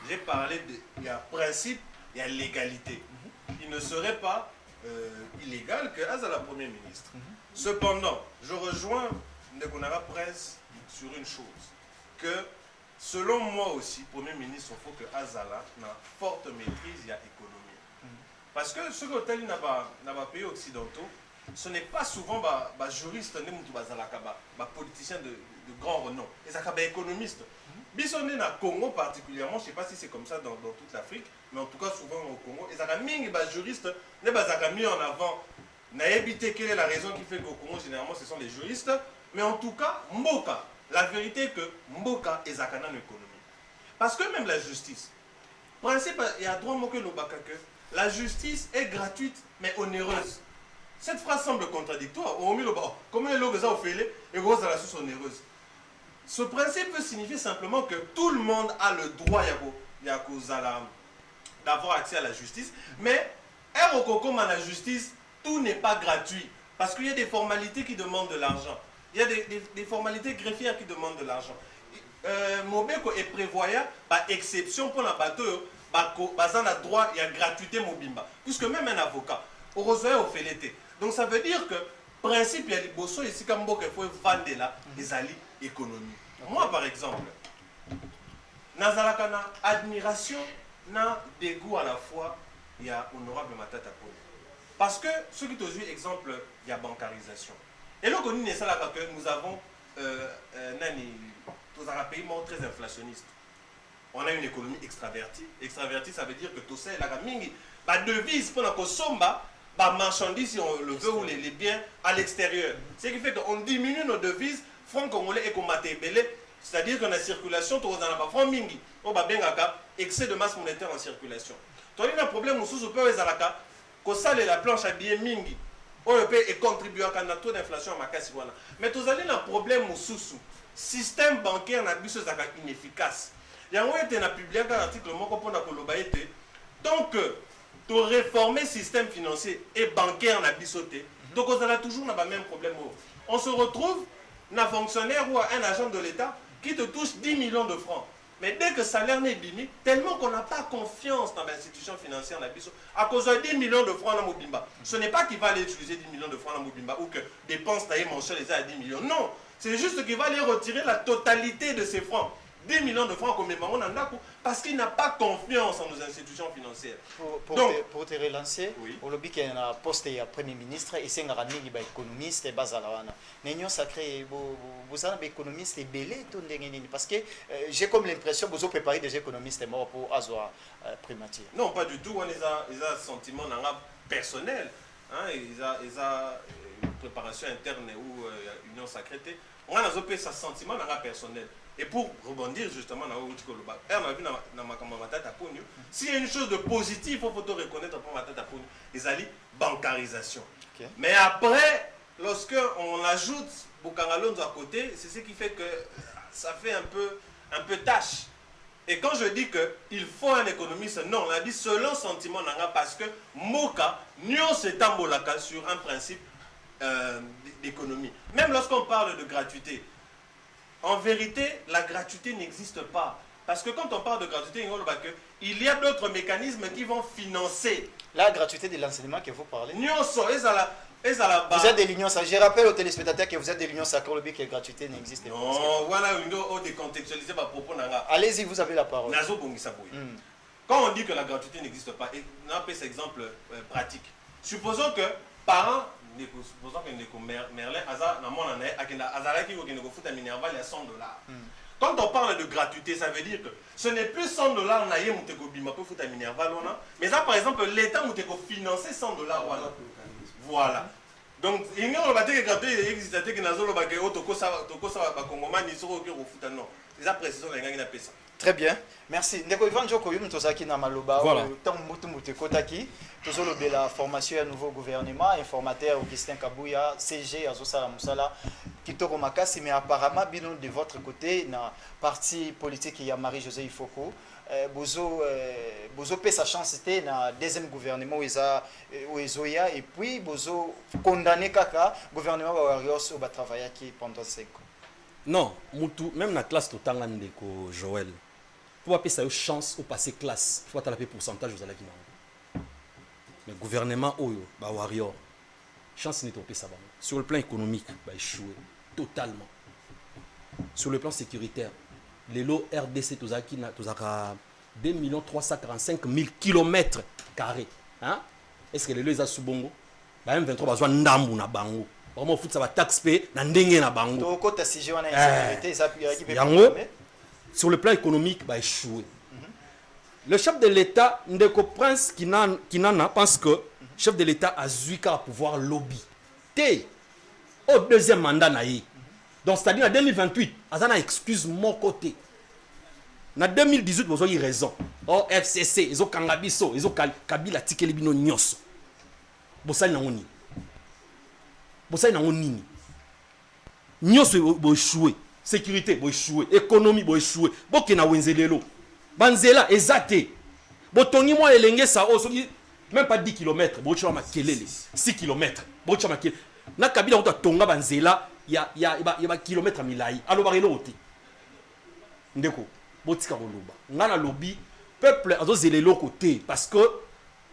J'ai parlé il y a principe, il y a légalité. Il ne serait pas illégal que Azala Premier ministre. Cependant, je rejoins Ndekonara Presse sur une chose, que selon moi aussi, Premier ministre, il faut que Azala ait une forte maîtrise de l'économie. Parce que ce hôtel n'a pas pays occidentaux, ce n'est pas souvent des juristes, des politiciens de grand renom. Et ça des économistes. Bisonné na Congo particulièrement, je ne sais pas si c'est comme ça dans toute l'Afrique, mais en tout cas souvent au Congo, et ça a mis des juristes, les mis en avant. N'a évité quelle est la raison qui fait qu'au Congo, généralement, ce sont les juristes. Mais en tout cas, Mboka, la vérité est que Mboka est Zakana l'économie. Parce que même la justice, principe, il y a droit que la justice est gratuite mais onéreuse. Cette phrase semble contradictoire. Comment est-ce que ça fait et que la source onéreuse? Ce principe peut signifier simplement que tout le monde a le droit d'avoir accès à la justice, mais comme à la justice, tout n'est pas gratuit. Parce qu'il y a des formalités qui demandent de l'argent. Il y a des formalités greffières qui demandent de l'argent. Mobeko est prévoyant par exception pour la bateau, bazan a droit, il y a gratuité mobimba. Puisque même un avocat, au rejoint au félété. Donc ça veut dire que, principe, il y a des bossons ici comme Mboka, il faut vendre là, des alliés économiques. Moi par exemple, Nazalakana, admiration, na dégoût à la fois, il y a honorable Matata Poli. Parce que, ce qui te dit exemple, il y a bancarisation. Et là, nous avons un pays très inflationniste. On a une économie extravertie. Extravertie, ça veut dire que tout ça, il y a des devises pour la somba, marchandises, si on le veut, ou les biens à l'extérieur. Ce qui fait qu'on diminue nos devises, francs congolais et c'est-à-dire qu'on a circulation, on a francs mingi, on a bien excès de masse monétaire en circulation. Tu as un problème, on peut que ça, la planche à billets mingi. On peut contribuer à un taux d'inflation à Makasi. Mais tu as un problème, le système bancaire est inefficace. Il y a publié un article tant que tu réformer le système financier et bancaire na bisoté, donc on a toujours le même problème. On se retrouve un fonctionnaire ou un agent de l'État qui te touche 10 millions de francs. Mais dès que le salaire n'est bimi, tellement qu'on n'a pas confiance dans l'institution financière, à cause de 10 millions de francs dans Mobimba. Ce n'est pas qu'il va aller utiliser 10 millions de francs dans Mobimba ou que dépenses taillées mensuelles à 10 millions. Non, c'est juste qu'il va aller retirer la totalité de ces francs. 10 millions de francs comme parce qu'il n'a pas confiance en nos institutions financières. Pour te relancer, oui. au lobby qui a un poste de Premier ministre, et c'est un économiste et Bazalawana. N'ayons sacré, vous avez des économistes et belé, parce que j'ai comme l'impression que vous avez préparé des économistes morts pour Azoa primature. Non, pas du tout. On a un sentiment personnel. Hein, ils ont une préparation interne ou union sacrée. On a un sentiment personnel. Et pour rebondir justement dans s'il y a une chose de positif, il faut reconnaître pour ma tête à Pogno, c'est bancarisation. Okay. Mais après, lorsqu'on ajoute Bukangalonzo à côté, c'est ce qui fait que ça fait un peu tâche. Et quand je dis qu'il faut un économiste, non, on a dit selon sentiment parce que Moka, nous c'est un sur un principe d'économie. Même lorsqu'on parle de gratuité, en vérité, la gratuité n'existe pas. Parce que quand on parle de gratuité, il y a d'autres mécanismes qui vont financer. La gratuité de l'enseignement que vous parlez. Vous êtes de l'Union sacrée. Je rappelle aux téléspectateurs que vous êtes de l'Union sacrée, le but que la gratuité n'existe pas. Non, voilà, on décontextualise ma propos. Allez-y, vous avez la parole. Quand on dit que la gratuité n'existe pas, et on a pris cet exemple pratique. Supposons que parents, supposons que Merlin, il y a 100 $. Quand on parle de gratuité, ça veut dire que ce n'est plus 100 $, mais ça, par exemple, l'État a financé 100 $. Voilà. Donc, il y a une gratuité qui existe, très bien, merci. Voilà. La formation à nouveau gouvernement, informateur Augustin Kabouya, CG, Azosala Moussala, Kitoko Makasi, mais apparemment, de votre côté, dans le parti politique, il y a Marie-Josée Ifoko. Bozo fait sa chance c'était dans le deuxième gouvernement où Ezoya et puis Bozo condamné Kaka, gouvernement Warios au travailler pendant 5 ans. Non, même dans la classe total de Joël, pour appeler ça une chance au passer classe, il faut avoir le pourcentage aux allez mais le gouvernement Oyo, bah Warrior, chance n'est pas ça. Sur le plan économique, bah échoué totalement. Sur le plan sécuritaire, les lots RDC tozaki na tozaka 2 345 000 km². Hein? Est-ce que les lots sont sous bongo? Bah M23 bazwa ndambu na bango. Vraiment foot ça va taxe pay na ndenge na bango. To kota CG wana insécurité ça sur le plan économique bah échoué. Le chef de l'État, Ndeko Prince Kinana, pense que le chef de l'État a Zuika à pouvoir lobby. Au deuxième mandat, donc c'est-à-dire en 2028, Azana excuse mon côté. En 2018, vous avez raison. Oh, FCC, ils ont Kangabiso, ils ont Kabila Tikelibino Nyos. Bossai na oni. Bossai na oni. Nyos bo échoué. Sécurité bo échoué. Économie bo échoué. Bokena wenzelelo. Banzela ezate. Botongi moi elenge sa même pas 10 km. Bochama makelele 6 km. Bochama makelele. Na Kabila on tonga banzela ya kilomètre milai. Alo barelo oti. Ndeko botika koloba. Ngana lobby peuple azo zelelo côté parce que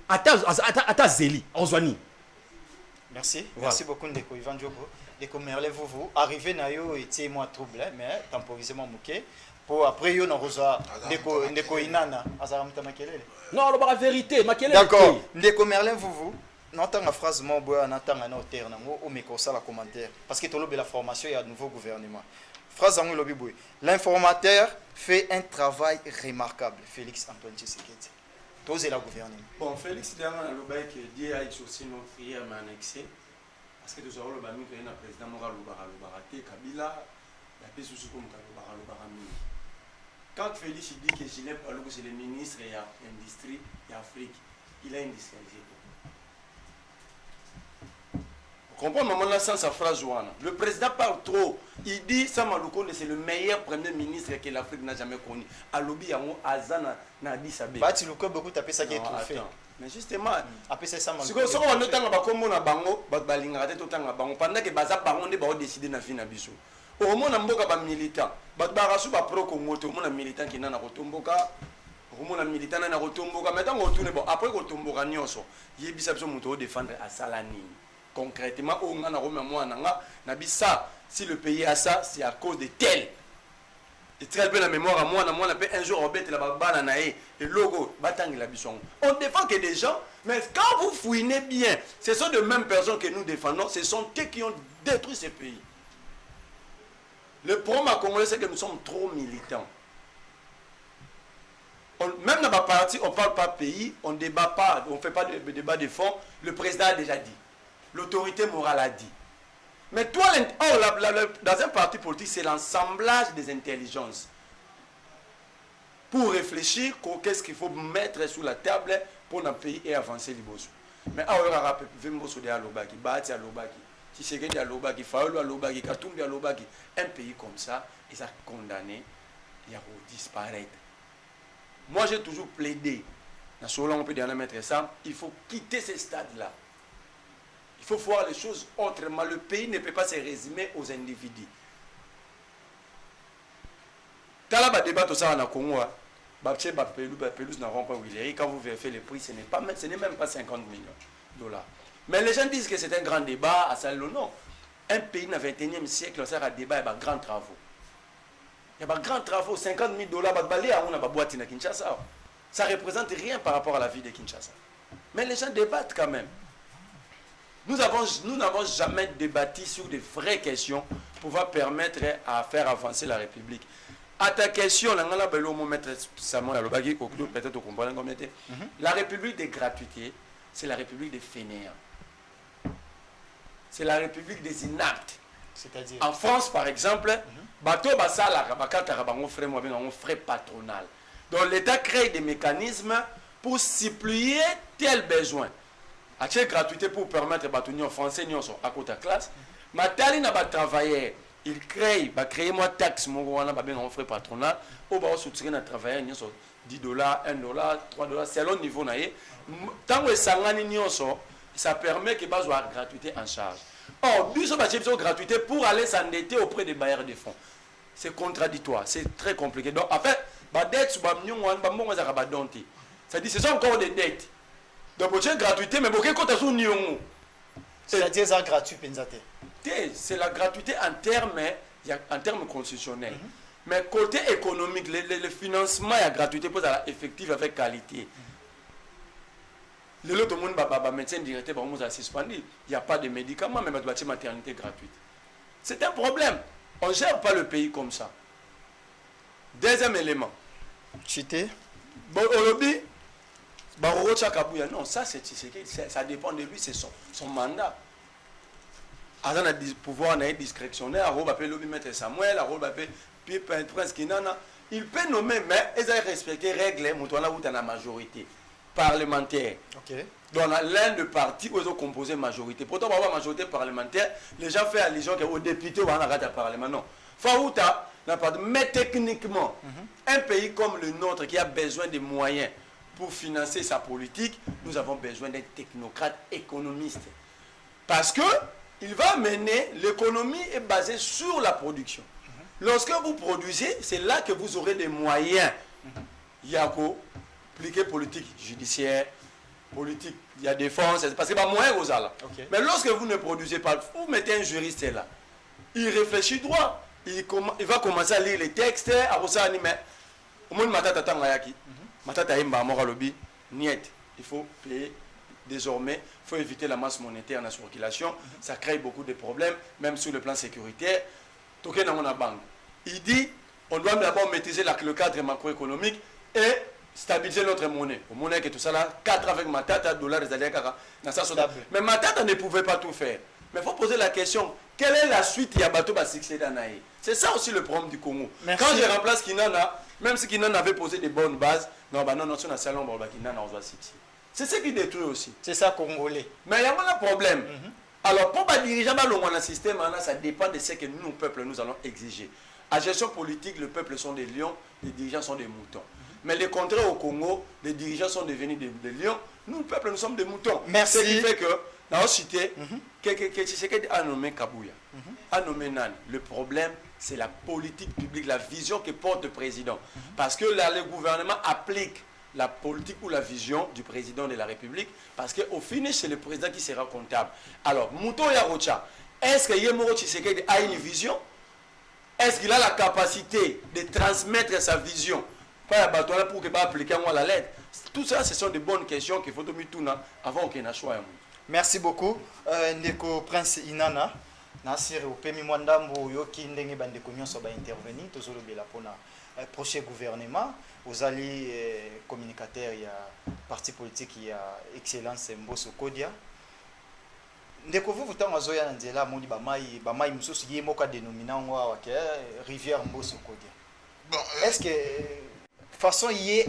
ata zeli ozwani. Merci. Voilà. Merci beaucoup Ndeko Ivan Diogo. Ndeko Merlin vous arrivez na yo et moi trouble mais temporisement moqué. Pour après yo na roza Ndeko Inana azaramta makelele. Non, la vérité, makelele. D'accord. Ndeko Merlin vous n'entend la phrase mon boy n'entend un auteur nango o meko ça la commentaire parce que tolobe la formation il y a nouveau gouvernement. Phrase en lobi boy. L'informateur fait un travail remarquable. Félix Antoine Tshisekedi. Tosé la gouvernement. Bon, Félix Dianga lobai que Dieu a exaucé nos prières mais annexé parce que nous avons le bami que le président Mora Lubarate Kabila la paix sous comme Lubarami. Quand Félix dit que Gilles Paloukou c'est le ministre et l'industrie et l'Afrique, il a industrialisé. Vous comprenez maman là sans sa phrase Joana. Le président parle trop. Il dit Sama Lukonde c'est le meilleur premier ministre que l'Afrique n'a jamais connu. Alobi yango azana na dit sabe. Bati Lukonde beaucoup tapé ça qui est trop fait. Mais justement, après c'est ça ce qu'on a notamment ba kombo na bango, ba balinga te totanga bango pendant que baza bango ne ba décider na vie na biso. Au moins mboka ba militant, ba barasu ba pro Congo to mona militant qui na na kotomboka. Au moins militant na kotomboka, mais tant qu'on tourne bon après kotomboka nyonso, yebisa biso muto défendre à Salani. Concrètement, on a remis moi na bisa si le pays a ça, c'est à cause de tel. Et très bien la mémoire à moi, on appelle un jour Robert la banane et logo, batang la bisson. On défend que des gens, mais quand vous fouinez bien, ce sont de mêmes personnes que nous défendons, ce sont eux qui ont détruit ce pays. Le problème à Congolais, c'est que nous sommes trop militants. Même dans ma partie, on ne parle pas pays, on ne débat pas, on ne fait pas de débat de fond. Le président a déjà dit. L'autorité morale a dit. Mais toi, dans un parti politique, c'est l'assemblage des intelligences. Pour réfléchir, qu'est-ce qu'il faut mettre sur la table pour un pays et avancer les boss. Mais alors, un pays comme ça, ils ont condamné, il a disparaître. Moi, j'ai toujours plaidé, on peut dire mettre ça, il faut quitter ces stades-là. Il faut voir les choses autrement. Le pays ne peut pas se résumer aux individus. Quand on débat tout ça en Congo, quand vous vérifiez les prix, ce n'est même pas 50 millions de dollars. Mais les gens disent que c'est un grand débat à Salon. Non. Un pays dans le 21e siècle, ça a un débat, il y a de grands travaux. Il y a de grands travaux, 50 000 dollars, ça ne représente rien par rapport à la vie de Kinshasa. Mais les gens débattent quand même. Nous n'avons jamais débattu sur des vraies questions pour pouvoir permettre à faire avancer la République. À ta question, la République des gratuités, c'est la République des fainéants. C'est la République des inaptes. C'est-à-dire en France, par exemple, bateau basala frais patronal. Donc l'État crée des mécanismes pour suppléer tel besoin. À cette gratuité pour permettre aux Français à côté de la classe. Matali n'a pas travaillé. Il crée, moi taxe, mon frais patronal. Au bas, soutien à travailler, $10, $1, $3, selon le niveau. Tant que ça permet que base soit gratuité en charge. Or, nous sommes à gratuité pour aller s'endetter auprès des bailleurs de fonds. C'est contradictoire, c'est très compliqué. Donc, en fait, c'est-à-dire ce sont encore des dettes. Donc, c'est gratuité, mais beaucoup de choses sont c'est-à-dire ça gratuit, Penzate. C'est la gratuité en termes constitutionnels. Mais côté économique, le financement est gratuité pour être effectif avec qualité. L'autre monde, médecin directeur, il n'y a pas de médicaments, mais il y a une maternité gratuite. C'est un problème. On ne gère pas le pays comme ça. Deuxième élément. Chité. Bon, au lobby, non, ça dépend de lui, c'est son mandat. Avant de pouvoir discrétionnaire, Samuel, il peut nommer, mais ils ont respecté les règles, où la majorité parlementaire. Okay. Donc l'un des partis où ils ont composé majorité. Pourtant, pour avoir majorité parlementaire, les gens font allusion aux députés ou à la parlement. Non. Mais techniquement, un pays comme le nôtre qui a besoin de moyens pour financer sa politique, nous avons besoin d'un technocrate économiste. Parce que il va mener, l'économie est basée sur la production. Lorsque vous produisez, c'est là que vous aurez des moyens. Yako, appliquer politique judiciaire, politique, il y a défense, parce que c'est pas moyen aux ala. Okay. Mais lorsque vous ne produisez pas, vous mettez un juriste là. Il réfléchit droit. Il va commencer à lire les textes, à ressortir, mais au moins matata tangayaki. Matata imba mora lobby, niet. Il faut payer désormais, il faut éviter la masse monétaire dans la circulation. Ça crée beaucoup de problèmes, même sur le plan sécuritaire. Toké dans la banque. Il dit, on doit d'abord maîtriser le cadre macroéconomique et stabiliser notre monnaie. Au monnaie que tout ça là, 4 avec Matata, dollars, mais Matata ne pouvait pas tout faire. Mais il faut poser la question, quelle est la suite Yabato va succéder à Naï? C'est ça aussi le problème du Congo. Merci. Quand je remplace Kinana, même si Kinana avait posé des bonnes bases, non, sur un salon, Kinana, on va succéder. C'est ce qui détruit aussi. C'est ça, Congolais. Mais il y a un problème. Alors, pour les dirigeants, le système, ça dépend de ce que nous, peuple, nous allons exiger. À gestion politique, le peuple sont des lions, les dirigeants sont des moutons. Mais le contraire au Congo, les dirigeants sont devenus des lions, nous, le peuple, nous sommes des moutons. Merci. Ce qui fait que, dans la cité, que a nommé Kabouya, a nommé Nan. Le problème, c'est la politique publique, la vision que porte le président. Parce que là, le gouvernement applique la politique ou la vision du président de la République, parce qu'au final, c'est le président qui sera comptable. Alors, Mouton Yarocha, est-ce que Yemoro Tshisekedi a une vision? est-ce qu'il a la capacité de transmettre sa vision? Pas à Batola pour que pas appliquer moi la lettre. Tout ça, ce sont des bonnes questions qu'il faut tomber tout avant qu'il y ait un choix. Merci beaucoup. Ndeko Prince Inana. Nasir Opemi Mwandambo Yoki Ndenge Bandeko Nyonso ba intervenir. Tozolo bela pona prochain gouvernement. Vous allez communicateur, il y a parti politique, il y a Excellence Mbosso Kodia. Ndeko vous temps azoya nzela moni bamai mususu ye moka dénominant wa rivière Mbosso Kodia. Bon, est-ce que façon yé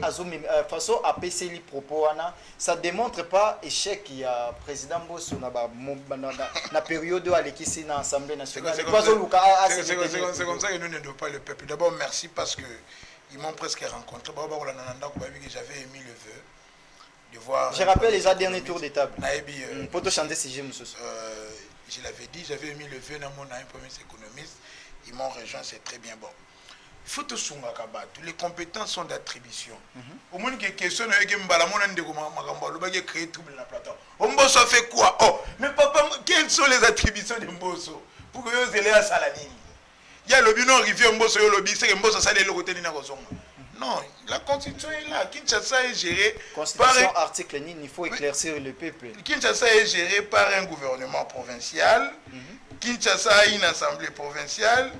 façon APC li propos wana ça démontre pas échec il y a président Mbosso na période à l'équipe na Assemblée nationale. C'est comme ça que nous ne devons pas le peuple. D'abord merci parce que ils m'ont presque rencontré. J'avais émis le vœu de voir. Je rappelle les derniers tours de table. Pour te chanter si je l'avais dit, j'avais émis le vœu dans mon premier économiste. Ils m'ont rejoint, c'est très bien bon. Il faut tout soumettre. Les compétences sont d'attribution. Au moins, il y a des questions qui créent trouble dans la plateforme. Mbosso fait quoi? Oh, mais papa, quelles sont les attributions de Mbosso pour que vous ayez à Salanine? Il y a le bilan rivière Mbosso, le lobby, c'est que Mbosso ça le côté de non, la constitution est là. Kinshasa est gérée par article il faut éclaircir le peuple. Kinshasa est géré par un gouvernement provincial. Kinshasa a une assemblée provinciale.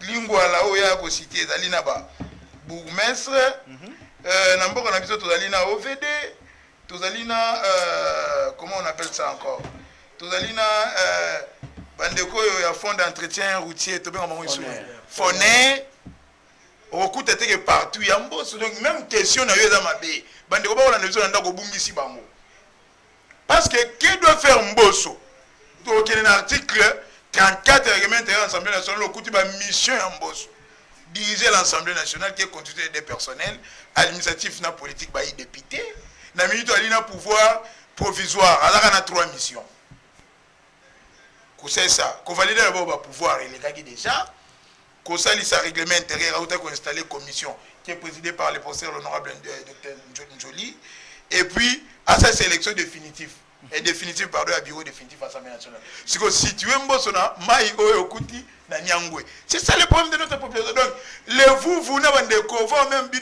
Lingwala oya ko cité Zalina ba bourgmestre nambo na biso tozalina OVD tozalina comment on appelle ça encore tozalina bandeko ya fond d'entretien routier to benga bango isu foné okuta teke partout ya Mbosso donc même question na yo za mabe bandeko ba na biso ndako bungisi bango parce que qui doit faire Mbosso donc il y a un article 34 règlement intérieur de l'Assemblée nationale, le mission en Mbosso. Diriger l'Assemblée nationale qui est constituée des personnels administratifs, na politique, bah, député. Na minute à pouvoir provisoire. Alors, on a 3 missions. C'est ça. Qu'on valide d'abord le pouvoir, il est déjà. Qu'on salue sa règlement intérieur, on a installé une commission qui est présidée par le professeur l'honorable Dr Njoli. Et puis, à sa sélection définitive. Et définitif, pardon, à bureau définitif à l'Assemblée nationale. C'est que situé Mbosso na Maï Okuti na Nyangwe. C'est ça le problème de notre population. Donc, les vous n'avez pas même bien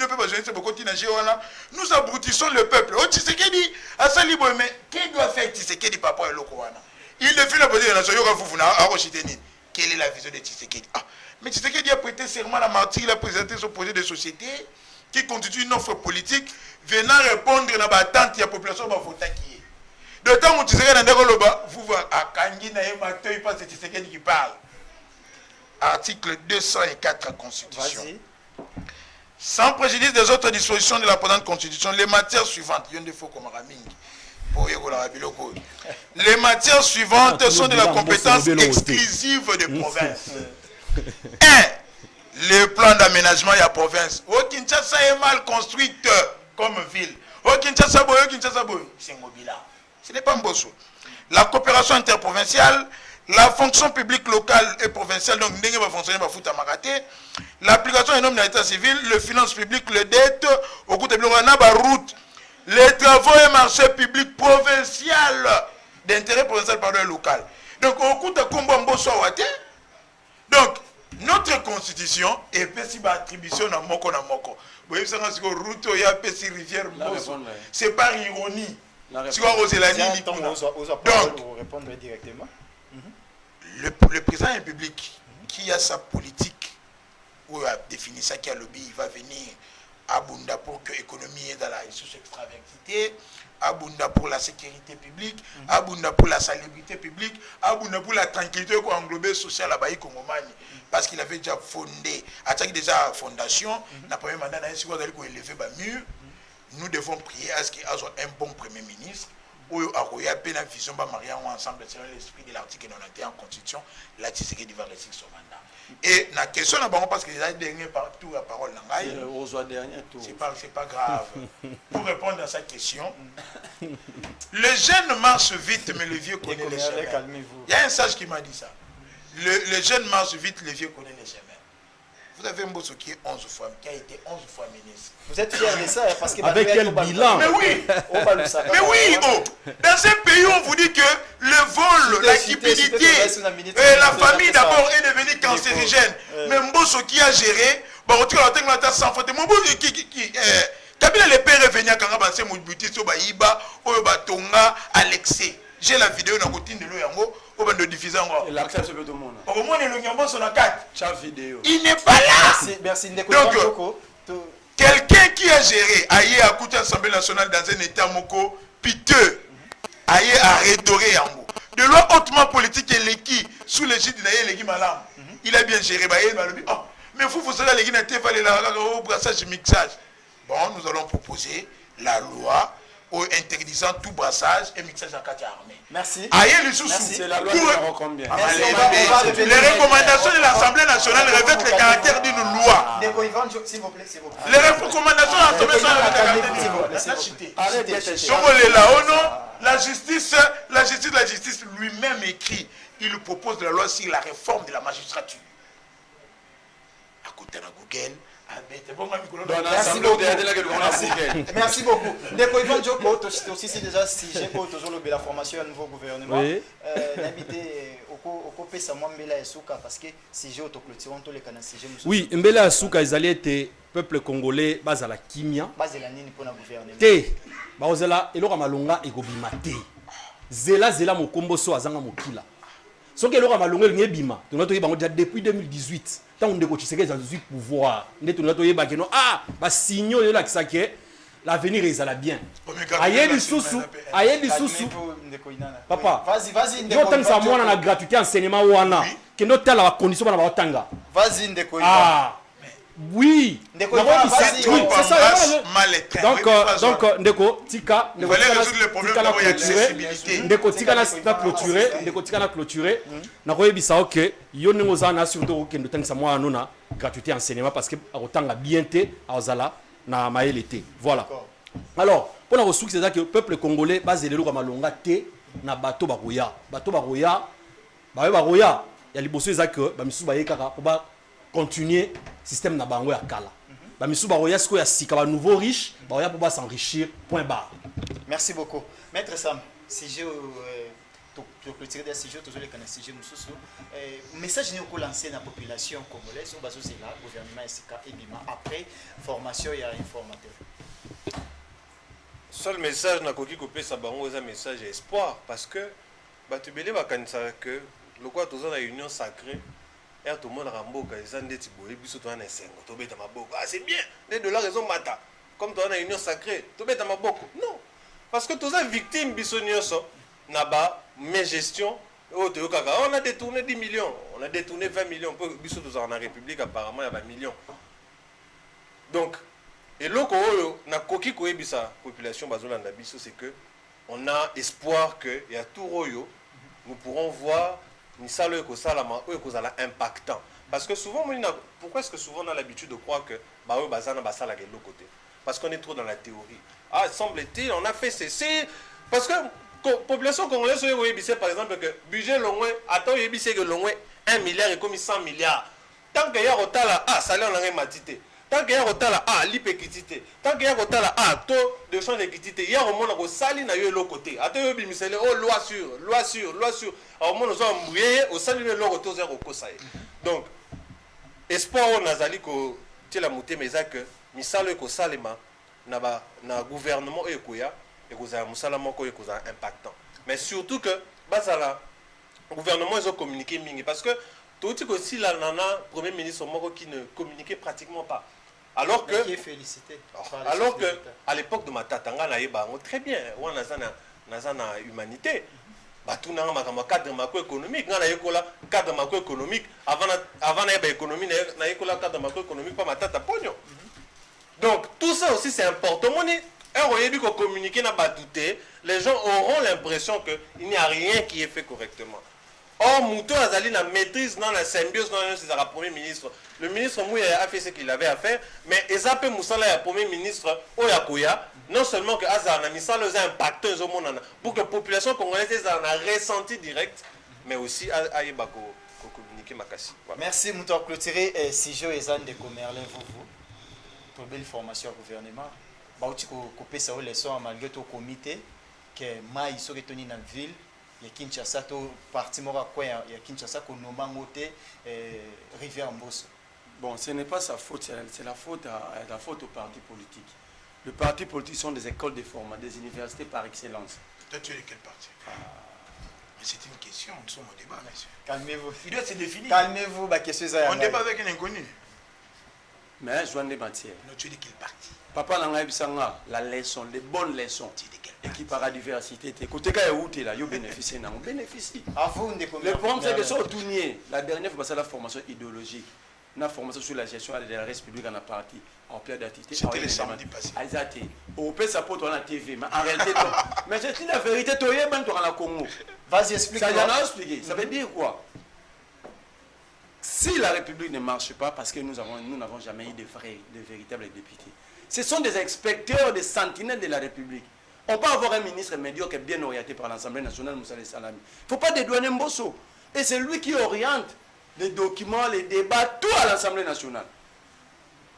nous abrutissons le peuple. Oh, Tshisekedi, à ça libre, mais qui doit faire Tshisekedi par rapport à l'Okowana? Il défie la position de la nation. Quelle est la vision de Tshisekedi? Ah, mais Tshisekedi a prêté serment à la martyre, il a présenté son projet de société qui constitue une offre politique venant répondre à l'attente de la population de Fotaki. De temps où tu serais dans le Roloba, vous voyez, à Kangi, il passe c'est Tshisekedi qui parle. Article 204 Constitution. Sans préjudice des autres dispositions de la présente Constitution, les matières suivantes, il y a des faux comme Raming. Les matières suivantes sont de la compétence exclusive des provinces. 1. Le plan d'aménagement de la province. Au Kinshasa est mal construite comme ville. Au Kinshasa, c'est Ngobila. Ce n'est pas Mbosso. La coopération interprovinciale, la fonction publique locale et provinciale, donc n'est pas fonctionner par Fouta Maraté, l'application des normes de l'état civil, les finances publiques, les dettes, au coût de route, les travaux et marchés publics provinciaux d'intérêt provincial par le local. Donc au coût de combat Mbosso Awate, donc notre constitution est pessi par attribution à Moko na Moko. Vous voyez ça parce que route ya pessi rivière Mbosso. C'est par ironie. Donc, répondre directement. Le président de la République qui a sa politique, ou a défini ça, qui a lobby, il va venir à Bunda pour que l'économie est dans la sous-extravertité, à Bunda pour la sécurité publique, à Bunda pour la salubrité publique, à Bunda pour la tranquillité englobée sociale à Baï Congomani. Parce qu'il avait déjà fondé, attaqué déjà la fondation, la première mandat, il a élevé le mur. Nous devons prier à ce qu'il y ait un bon Premier ministre où il y a une vision de ensemble selon l'esprit de l'article 91 en Constitution, là Tshisekedi va réussir son mandat. Et la question, parce que les derniers tour la parole, c'est pas grave. Pour répondre à sa question, les jeunes marchent vite, mais le vieux connaît les chemins. Il y a un sage qui m'a dit ça. Les jeunes marchent vite, les vieux connaissent les chemins. Vous avez un Mbosso qui est 11 fois, qui a été 11 fois ministre. Vous êtes fiers de ça parce que avec quel bilan? Mais oui. Mais oui, dans ce pays, on vous dit que le vol, la cupidité, la famille d'abord est devenue cancérigène. Mais Mbosso qui a géré, bon, on tire la tête sans faute. Mbosso qui Kabila le père est venu à Kangabase Moubuti, Sobaïba, Oyobatonga, Alexé. J'ai la vidéo dans le de l'Oyango, au bande de diffuser en Et l'accès sur tout le monde. au moins, le Nyambo sur la carte. Chaque vidéo. Il n'est pas là. Merci. Donc, quelqu'un qui a géré, aïe à côté de l'Assemblée nationale dans un état moko piteux, aïe à redorer Yango. De loi hautement politique et l'équipe, sous l'égide de l'équipe Malam, il a bien géré. Mais vous savez, l'équipe n'a pas allé au brassage et mixage. Bon, nous allons proposer la loi interdisant tout brassage et mixage en cas d'armée. Merci. C'est la loi qui me combien. Les recommandations de l'Assemblée nationale revêtent le caractère d'une loi. S'il vous plaît. Les recommandations de l'Assemblée nationale revêtent le caractère d'une loi. La justice lui-même écrit, il propose de la loi sur la réforme de la magistrature. À côté de Google. Merci beaucoup. Ndeko Ivan Djoko, aussi déjà sujet pour toujours la formation à nouveau gouvernement. N'habitez au pesa moi Mbela Souka parce que sujet autoclôture on tous les canaux sujet. Oui, Mbela Souka ils allaient être peuple congolais base à la kimia. Base la nini pour la gouvernement. Té, bazela eloko malonga ekobima te. Zela mokomboso azanga mokila. Ce que l'on a longué bima, depuis 2018, tant on décoche c'est qu'ils ont du pouvoir. Nous signaux là que l'avenir est là bien. Aïe du sous-sous, papa. Vas-y. J'entends ça moi dans la gratuité enseignement wana. Que notre temps la condition pour la tanga. Vas-y Ndeko. Oui. C'est ça. Donc Ndeko tika clôturer na koyebisa OK yo ningo zana surtout que ndotangisa mwa nona gratuité enseignement parce que akotanga bien té azala na maelete. Voilà. Alors, pour nous c'est ça que le peuple congolais basé lelo malonga té na bato baroya ya liboso ça que ba misu ba yekaka pour ba continuer système na bango ya kala. Ba misu ba roya sko ya sika ba nouveau riche, ba roya pour ba s'enrichir. Point barre. Merci beaucoup. Maître Sam, si je pour clôturer des sujets toujours les canaux sujets nous message n'est pas lancé dans la population congolaise sur base de la gouvernement SK et Bima après formation et informateur. Seul message n'a qu'aucun coupé ça bango un message espoir parce que tu belé va kanisa que le quoi tous la union sacrée et tout le monde ramboka ils ont des tiboué biso toi na sengo to beta maboko c'est bien les de la raison mata comme toi na union sacrée to beta maboko non parce que tous les victimes biso nyonso na ba mes gestion on a détourné 10 millions on a détourné 20 millions pour biso tous en République apparemment il y a 20 millions donc et loko na koki ko ebisa population bazolanda biso c'est que on a espoir que il y a tout royo nous pourrons voir misalo ko salama ou ko sala impactant parce que souvent pourquoi est-ce que souvent on a l'habitude de croire que ba o bazana basala de l'autre côté parce qu'on est trop dans la théorie semble-t-il on a fait ceci parce que population congolaise par exemple que budget loin attends yebise que loin 1 milliard et comme 100 milliards tant que y a retala salaire on a matité tant qu'il y a retala l'ipéquité tant qu'il y a retala taux de change d'équité il y a au moins ko sali na yo l'autre côté attends yo bimisele loi sur au moins nous avons mouillé au sali de l'autre côté zéro ko ça donc espoir on azali ko tela muté mais ça que misalo ko salema na gouvernement e koya et que ça musala moko e ko ça impactant mais surtout que basala gouvernement ils ont communiqué mingi parce que tout aussi la nana premier ministre moko qui ne communiquait pratiquement pas alors que qui est félicité alors que à l'époque de Matatanga na yeba très bien on a na humanité tout na ma cadre macroéconomique ngana yekola cadre macroéconomique avant na yeba économie na yekola cadre macroéconomique pas matata pogno donc tout ça aussi c'est important moni un ko communiquer na badouté les gens auront l'impression que il n'y a rien qui est fait correctement. Or, Mouto Azali na maîtrise dans la symbiose dans le premier ministre. Le ministre Mouya a fait ce qu'il avait à faire, mais Ezape Moussala est premier ministre Oyakoya, non seulement que Azar n'a mis ça les impactants pour que la population congolaise en a ressenti direct, mais aussi à Yebako communiquer. moke makasi. Voilà. Merci Moutor clôturer Sijo et Zan de Comerlin vous. Pour belle formation au gouvernement. Bauti ko pesa o leçon malgré tout comité que mai so retoni na ville ya Kinshasa to parti mora quoi ya Kinshasa ko noma ngote rivière Mbosso. Bon, ce n'est pas sa faute, c'est la faute au parti politique. Les partis politiques sont des écoles de formation, des universités par excellence. Toi, tu es de quel parti? Mais c'est une question, nous sommes au débat, monsieur. Calmez-vous. Il doit se définir. Calmez-vous, bah question ça. On débat avec un inconnu. Mais je vois des matières. Non, tu es de quel parti? Papa n'a pas la leçon, les bonnes leçons. Et qui par la diversité. Côté quand il là, il bénéficie, on bénéficie. Le problème c'est que sur Tournier, la dernière fois, c'est la formation idéologique. La formation sur la gestion de la République en a parti en pleine d'activité. C'était le samedi passé. Exact. Au pays ça porte la TV, mais en réalité, mais c'est la vérité, tu es même dans la Congo. Vas-y, explique. Ça y en a expliqué. Ça veut dire quoi? Si la République ne marche pas, parce que nous n'avons jamais eu de véritables députés, ce sont des inspecteurs, des sentinelles de la République. On peut avoir un ministre médiocre bien orienté par l'Assemblée nationale, Moussa Salami. Il ne faut pas dédouaner Mbosso. Et c'est lui qui oriente les documents, les débats, tout à l'Assemblée nationale.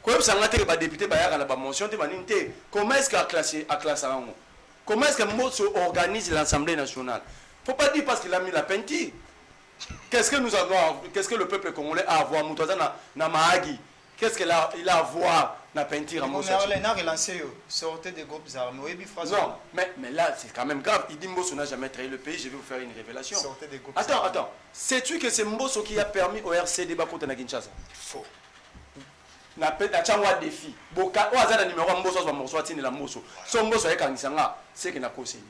Comment est-ce qu'à classer comment est-ce que Mbosso organise l'Assemblée nationale? Il ne faut pas dire parce qu'il a mis la peinture. Qu'est-ce que nous avons, qu'est-ce que le peuple congolais a à voir? Qu'est-ce qu'il a à voir la peinture à Mbosso? Sortez des groupes armés. Non, mais là, c'est quand même grave. Il dit Mbosso n'a jamais trahi le pays, je vais vous faire une révélation. Attends. Sais-tu que c'est Mbosso qui a permis au RCD Bakota na Kinshasa? Faux. Na changwa défi. Boka, oazana numéro Mbosso soit Mbosso atine la Mbosso. Son Mbosso est kangisanga, c'est que n'a conseillé.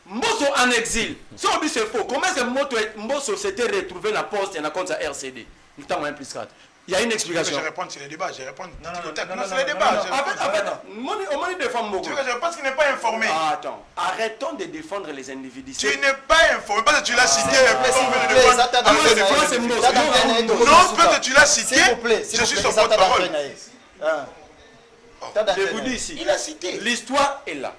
Mbosso en exil. Si on dit c'est faux, comment est-ce que Mbosso s'était retrouvé dans la poste et dans le compte RCD? Le temps 1 plus 4. Il y a une explication. Je réponds sur les débats, je réponds. Non, c'est les débats. On m'a dit défendre Mbosso. Tu veux que je pense qu'il n'est pas informé. Attends, arrêtons de défendre les individus. Tu n'es pas informé, parce que tu l'as cité. Non, parce que tu l'as cité. Je suis son porte-parole. Je vous dis ici, il a cité. L'histoire est là.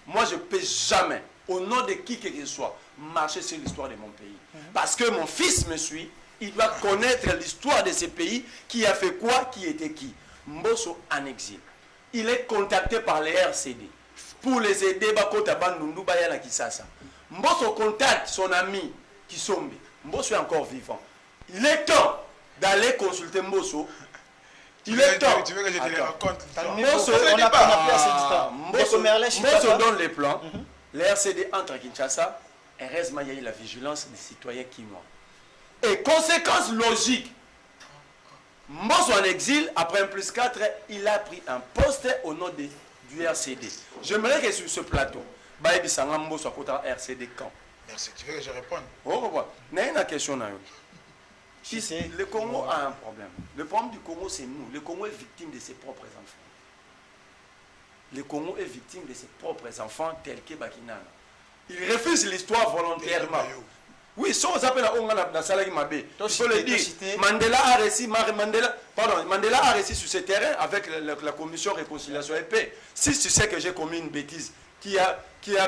Moi, je ne peux jamais, au nom de qui que ce soit, marcher sur l'histoire de mon pays. Parce que mon fils me suit. Il doit connaître l'histoire de ce pays, qui a fait quoi, qui était qui. Mbosso en exil. Il est contacté par les RCD pour les aider. Mbosso contacte son ami Kisombe. Mbosso est encore vivant. Il est temps d'aller consulter Mbosso. Il est temps. Tu veux que je te le raconte? Mbosso donne les plans. Les RCD entre à Kinshasa. Heureusement, il y a eu la vigilance des citoyens qui meurent. Et conséquence logique, Mbosso en exil, après 1 plus 4, il a pris un poste au nom du RCD. J'aimerais que sur ce plateau, Baïbi Sanga Mbosso soit à RCD quand? Merci, tu veux que je réponde? Il y a une question. Le Congo a un problème. Le problème du Congo, c'est nous. Le Congo est victime de ses propres enfants. Le Congo est victime de ses propres enfants tels que Bakinana. Il refuse l'histoire volontairement. Oui, si on s'appelle la Salagi Mabé, il faut le dire. Mandela a réussi sur ce terrain avec la commission réconciliation et paix. Si tu sais que j'ai commis une bêtise qui a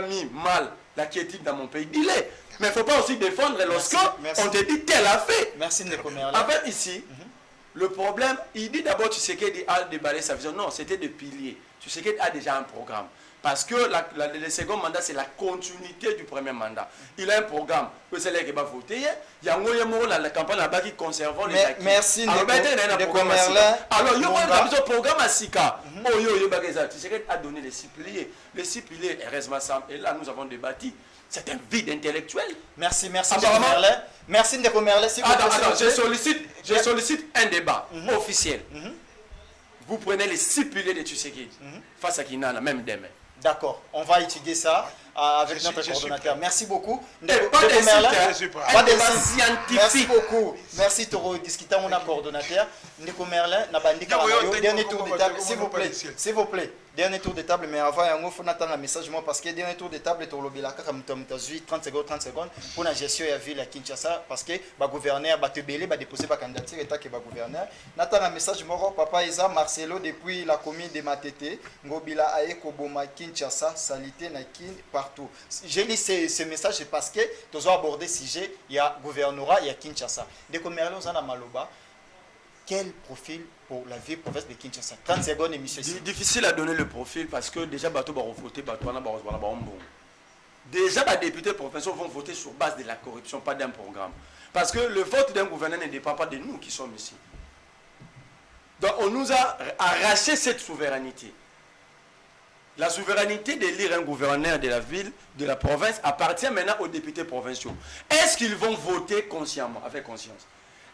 mis mal la quiétude dans mon pays, dis-le. Mais il ne faut pas aussi défendre lorsqu'on te dit tel a fait. Merci de En fait, ici, le problème, il dit d'abord Tshisekedi a déballé sa vision. Non, c'était des piliers. Tshisekedi a déjà un programme. Parce que le second mandat, c'est la continuité du premier mandat. Il a un programme. C'est là qu'il va voter. Il y a la campagne là-bas qui conserve les acquis. Merci Alors, il y a un programme à Sika. Tshisekedi a donné les 6 piliers. Les 6 piliers, heureusement, et là, nous avons débattu. C'est un vide intellectuel. Merci Ndeko. Merci Ndeko Merlin. Attends, je sollicite un débat officiel. Vous prenez les 6 piliers de Tshisekedi face à Kinana, même demain. D'accord, on va étudier ça avec notre coordonnateur. Merci beaucoup. Pas des scientifiques. Merci beaucoup. Merci Toro discutant on a coordonnateur. Ndeko Merlin n'a pas indiqué dernier tour de table s'il vous plaît. Dernier tour de table, mais avant il faut attendre un message moi parce que dernier tour de table pour le Bilaka comme 30 secondes pour la gestion de la ville à Kinshasa parce que le gouverneur va te belé va déposer la candidature état que le gouverneur n'attend un message moi papa Isa Marcelo depuis la commune de Matete Ngobila Aeko Boma Kinshasa salité na kin par partout. J'ai lu ce message parce que nous avons abordé le sujet, il y a gouvernorat, il y a Kinshasa. Dès que Merlin a Maloba, quel profil pour la ville province de Kinshasa? 30 secondes, monsieur. Difficile à donner le profil parce que déjà, Bateau va voter, déjà, les députés provinciaux vont voter sur base de la corruption, pas d'un programme. Parce que le vote d'un gouverneur ne dépend pas de nous qui sommes ici. Donc, on nous a arraché cette souveraineté. La souveraineté d'élire un gouverneur de la ville, de la province, appartient maintenant aux députés provinciaux. Est-ce qu'ils vont voter consciemment, avec conscience?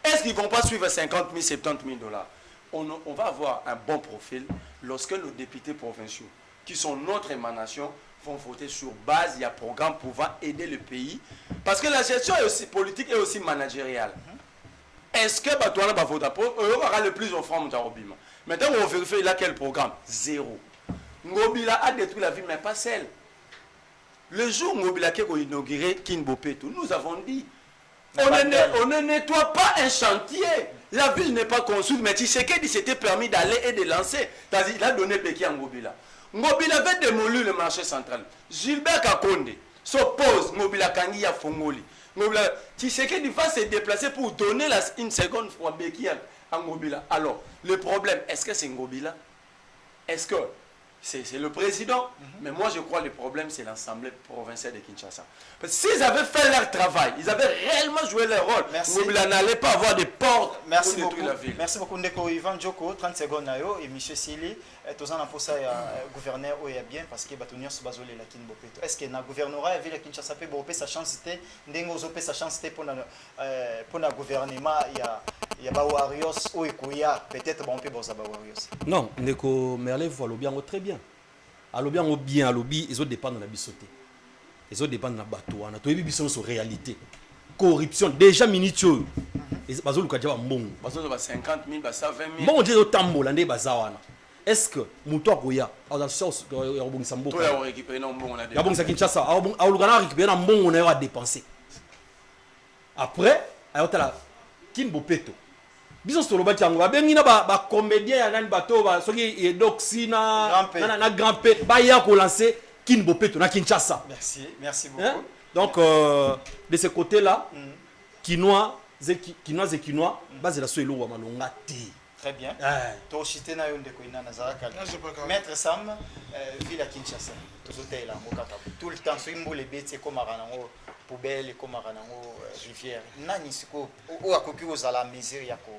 Est-ce qu'ils ne vont pas suivre 50 000, 70 000 dollars? On va avoir un bon profil lorsque nos députés provinciaux, qui sont notre émanation, vont voter sur base, il y a un programme pouvant aider le pays. Parce que la gestion est aussi politique et aussi managériale. Est-ce que Batouana va voter pour eux aura le plus offrant Moutarobima? Maintenant, on vérifie là quel programme? Zéro. Ngobila a détruit la ville, mais pas celle. Le jour où Ngobila a inauguré Kinbopeto, nous avons dit on ne nettoie pas un chantier. La ville n'est pas construite, mais Tshisekedi s'était permis d'aller et de lancer. Il a donné Péki à Ngobila. Ngobila avait démoli le marché central. Gilbert Kakonde s'oppose. Ngobila Kangi à Fongoli. Tshisekedi va se déplacer pour donner une seconde fois Péki à Ngobila. Alors, le problème, est-ce que c'est Ngobila? Est-ce que c'est le président? Mais moi, je crois que le problème, c'est l'Assemblée provinciale de Kinshasa. Parce que s'ils avaient fait leur travail, ils avaient réellement joué leur rôle, Ngobila n'allait pas avoir des portes pour détruire la ville. Merci beaucoup, Ndeko Ivan Djoko. 30 secondes, et M. Sili, tous en pour ça, gouverneur, il y a bien, parce que Batounia se base la Kinbopeto. Est-ce que le gouvernorat, la Kinshasa, peut sa chance, sa chance pour le gouvernement, il y a Warriors, ou peut-être bon peu Warriors. Non, Ndeko Merle voit le bien très bien. Alors bien au bien, ils ont dépend de la bisoté. Ils ont dépend de la bateau. On a tout vu sur réalité. Corruption déjà minutio. Ils bazou le kadja mbongo. Bazou ba 50 000, ba 20 000. Bon Dieu tambo lande bazawana. Est-ce que muto koya a dans source ya bongisa mbongo. To ya récupérer na mbongo na. Ya bongisa Kinshasa, a lugana récupérer na mbongo na ya dépenser. Après, ayotala Kinbopeto. Biso sur le bâtiment, on va bien ba comédien ya nani bateau ba soki edoxi na grand P ba ya ko lancer Kinbopeto na Kinshasa. Merci beaucoup. Hein? Donc de ce côté-là, Kinois et Kinois, base la soelo wa malonga ti. Très bien. To chité na yonde ko ina na zaraka. Maître Sam ville à Kinshasa. Tout hôtel là tout le temps so imbo les bêtes comme aranango poubelle comme aranango rivière. Nani siko ou akoki aux la mesure yako.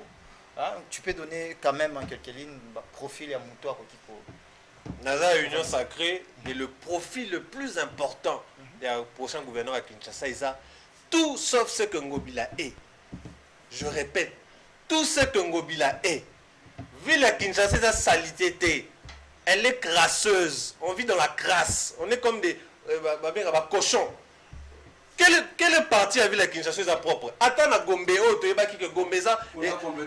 Tu peux donner quand même en quelques lignes profil à Mouto à Kokiko. Naza Union Sacrée est le profil le plus important du prochain gouverneur à Kinshasa. Il a tout sauf ce que Ngobila est. Je répète, tout ce que Ngobila est. Ville à Kinshasa, sa salité, elle est crasseuse. On vit dans la crasse. On est comme des cochons. Quel parti a vu la Kinshasa est propre? Attends à Gombe, tu es qui que Gombe ça. Mais on vit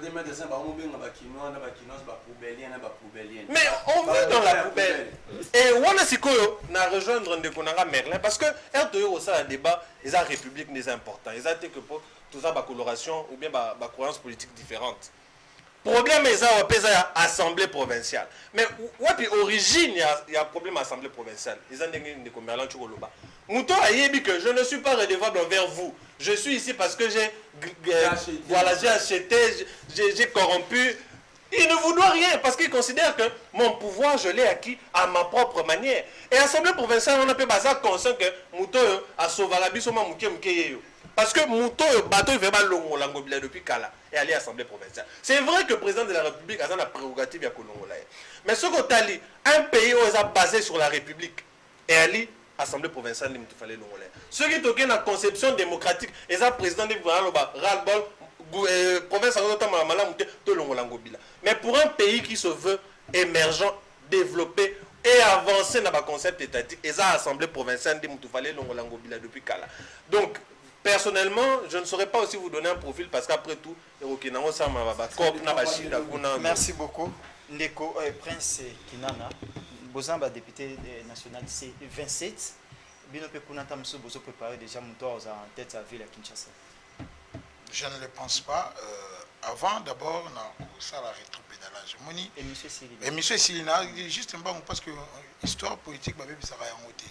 dans la poubelle. Et on a sikoyo na rejoindre Ndekonanga Merlin parce que RTO au un débat, les républiques n'est important. Ils ont été que pour tout ça coloration ou bien croyance politique différente. Problème est ça assemblée provinciale. Mais ouais origine il y a problème à assemblée provinciale. Ils ont des Merlin Chukoloba. Mouton a dit que je ne suis pas redevable envers vous. Je suis ici parce que j'ai acheté, j'ai corrompu. Il ne vous doit rien parce qu'il considère que mon pouvoir, je l'ai acquis à ma propre manière. Et l'Assemblée provinciale, on a pu baser conscient que Mouton a sauvé la vie sur mon parce que Mouton bateau il fait mal l'Angobila depuis Kala et aller à l'Assemblée provinciale. C'est vrai que le président de la République a la prérogative à Kolongola. Mais ce qu'on a dit, un pays où ils ont basé sur la République et aller Assemblée provinciale, il fallait l'Angolais. Ceux qui ont la conception démocratique, et ça président de ras-le-bol, province mais pour un pays qui se veut émergent, développé et avancé dans le concept étatique, et ça Assemblée provinciale, il fallait l'Angobila depuis Kala. Donc, personnellement, je ne saurais pas aussi vous donner un profil parce qu'après tout, merci beaucoup. Ndeko Prince Kinana. Bozamba député national c'est 27. Binope Kunata Mousso Bozo préparé déjà Mouto en tête à la ville à Kinshasa. Je ne le pense pas. Avant d'abord, ça la rétropédalage. Moni. Et monsieur Silina, juste un bon parce que histoire politique, bah ça va en côté.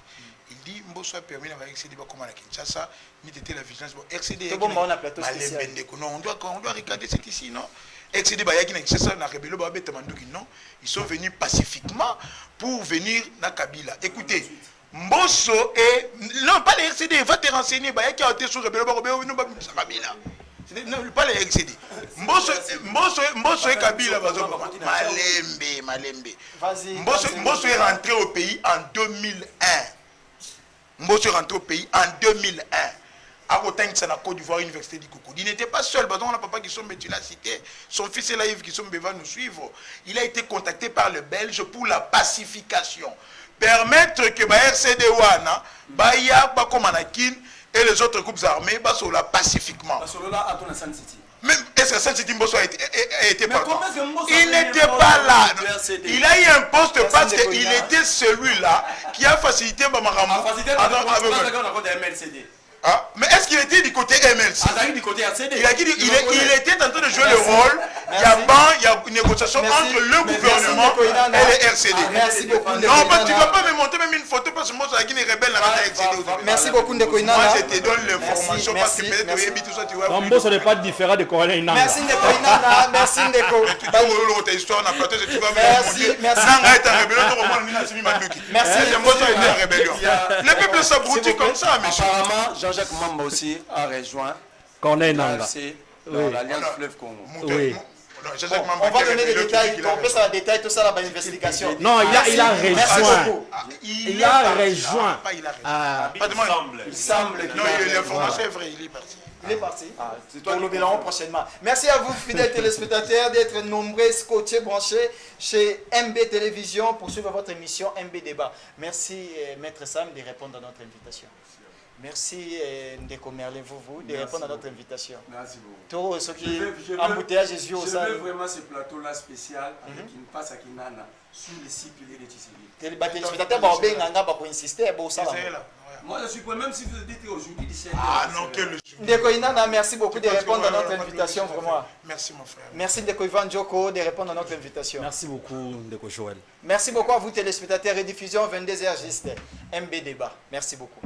Il dit Mbosso a permis d'avoir accédé comme à Kinshasa, ni était la vigilance. RCD. Non, on doit regarder cet ici, non? RCD Bayaki na Kinshasa na rebelle ba betamanduki, non? Ils sont venus pacifiquement pour venir na Kabila. Écoutez. Mbosso et non pas les RCD, va te renseigner Bayaki a été sur rebelle ba non ba Kabila. Non, pas les RCD. Mbosso et Kabila Malembe. Mbosso est rentré au pays en 2001. Mbosso est rentré au pays en 2001. À Côte d'Ivoire, Université du Cocody. Il n'était pas seul. On a papa qui sont tu l'as cité. Son fils et la Yves qui sont va nous suivre. Il a été contacté par le Belge pour la pacification. Permettre que RCD Wana, Baya, Bakomanakin et les autres groupes armés soient pacifiquement. Même est-ce que Saint-City Mbosso a été partout? Il n'était pas là. Il a eu un poste parce qu'il était celui-là qui a facilité Bamaramou. Ah, mais est-ce qu'il était du côté MLC? Il était en train de jouer le rôle. Il y a une négociation entre le gouvernement et les RCD. Non, parce que tu ne vas pas me montrer même une photo parce que moi, je suis rebelle dans la RCD. Merci beaucoup, Ndekoina. Moi, je te donne l'information parce que peut-être que tout ça, tu vois. Rambo, ce n'est pas différent de Corona Inanga. Merci, Ndekoina. Merci, Ndeko. Tu vois l'autre histoire, on a plateau, tu vas merci. Nanga est en rébellion, merci. Le peuple s'abrutit comme ça, monsieur. Apparemment, Jean-Jacques Mamba aussi a rejoint Corneille Nanga. l'Alliance Fleuve Congo. Oui. On va donner des détails, on peut savoir détails, tout ça là, l'investigation. Non, il a rejoint. Il a rejoint. Il semble qu'il non, l'information est vraie, il est parti. Il est parti. Pour nous verrons prochainement. Merci à vous, fidèles téléspectateurs, d'être nombreux, scotchés, branchés chez MB Télévision pour suivre votre émission MB Débat. Merci, Maître Sam, de répondre à notre invitation. Merci, Ndeko Merlin, vous, de répondre à notre invitation. Merci beaucoup. Tout ce qui embouteillage Jésus au sein. Je veux vraiment ce plateau-là spécial avec une passe à Kinana sur les 6 piliers de Tshisekedi. Les téléspectateurs vont insister. Moi, je suis prêt, même si vous dites aujourd'hui 17h. Ah non, quel Ndeko Inana, merci beaucoup de répondre à notre invitation, vraiment. Merci, mon frère. Merci, Ndeko Ivan Djoko, de répondre à notre invitation. Merci beaucoup, Ndeko Joël. Merci beaucoup à vous, téléspectateurs. Rediffusion 22h juste. MB Débat. Merci beaucoup.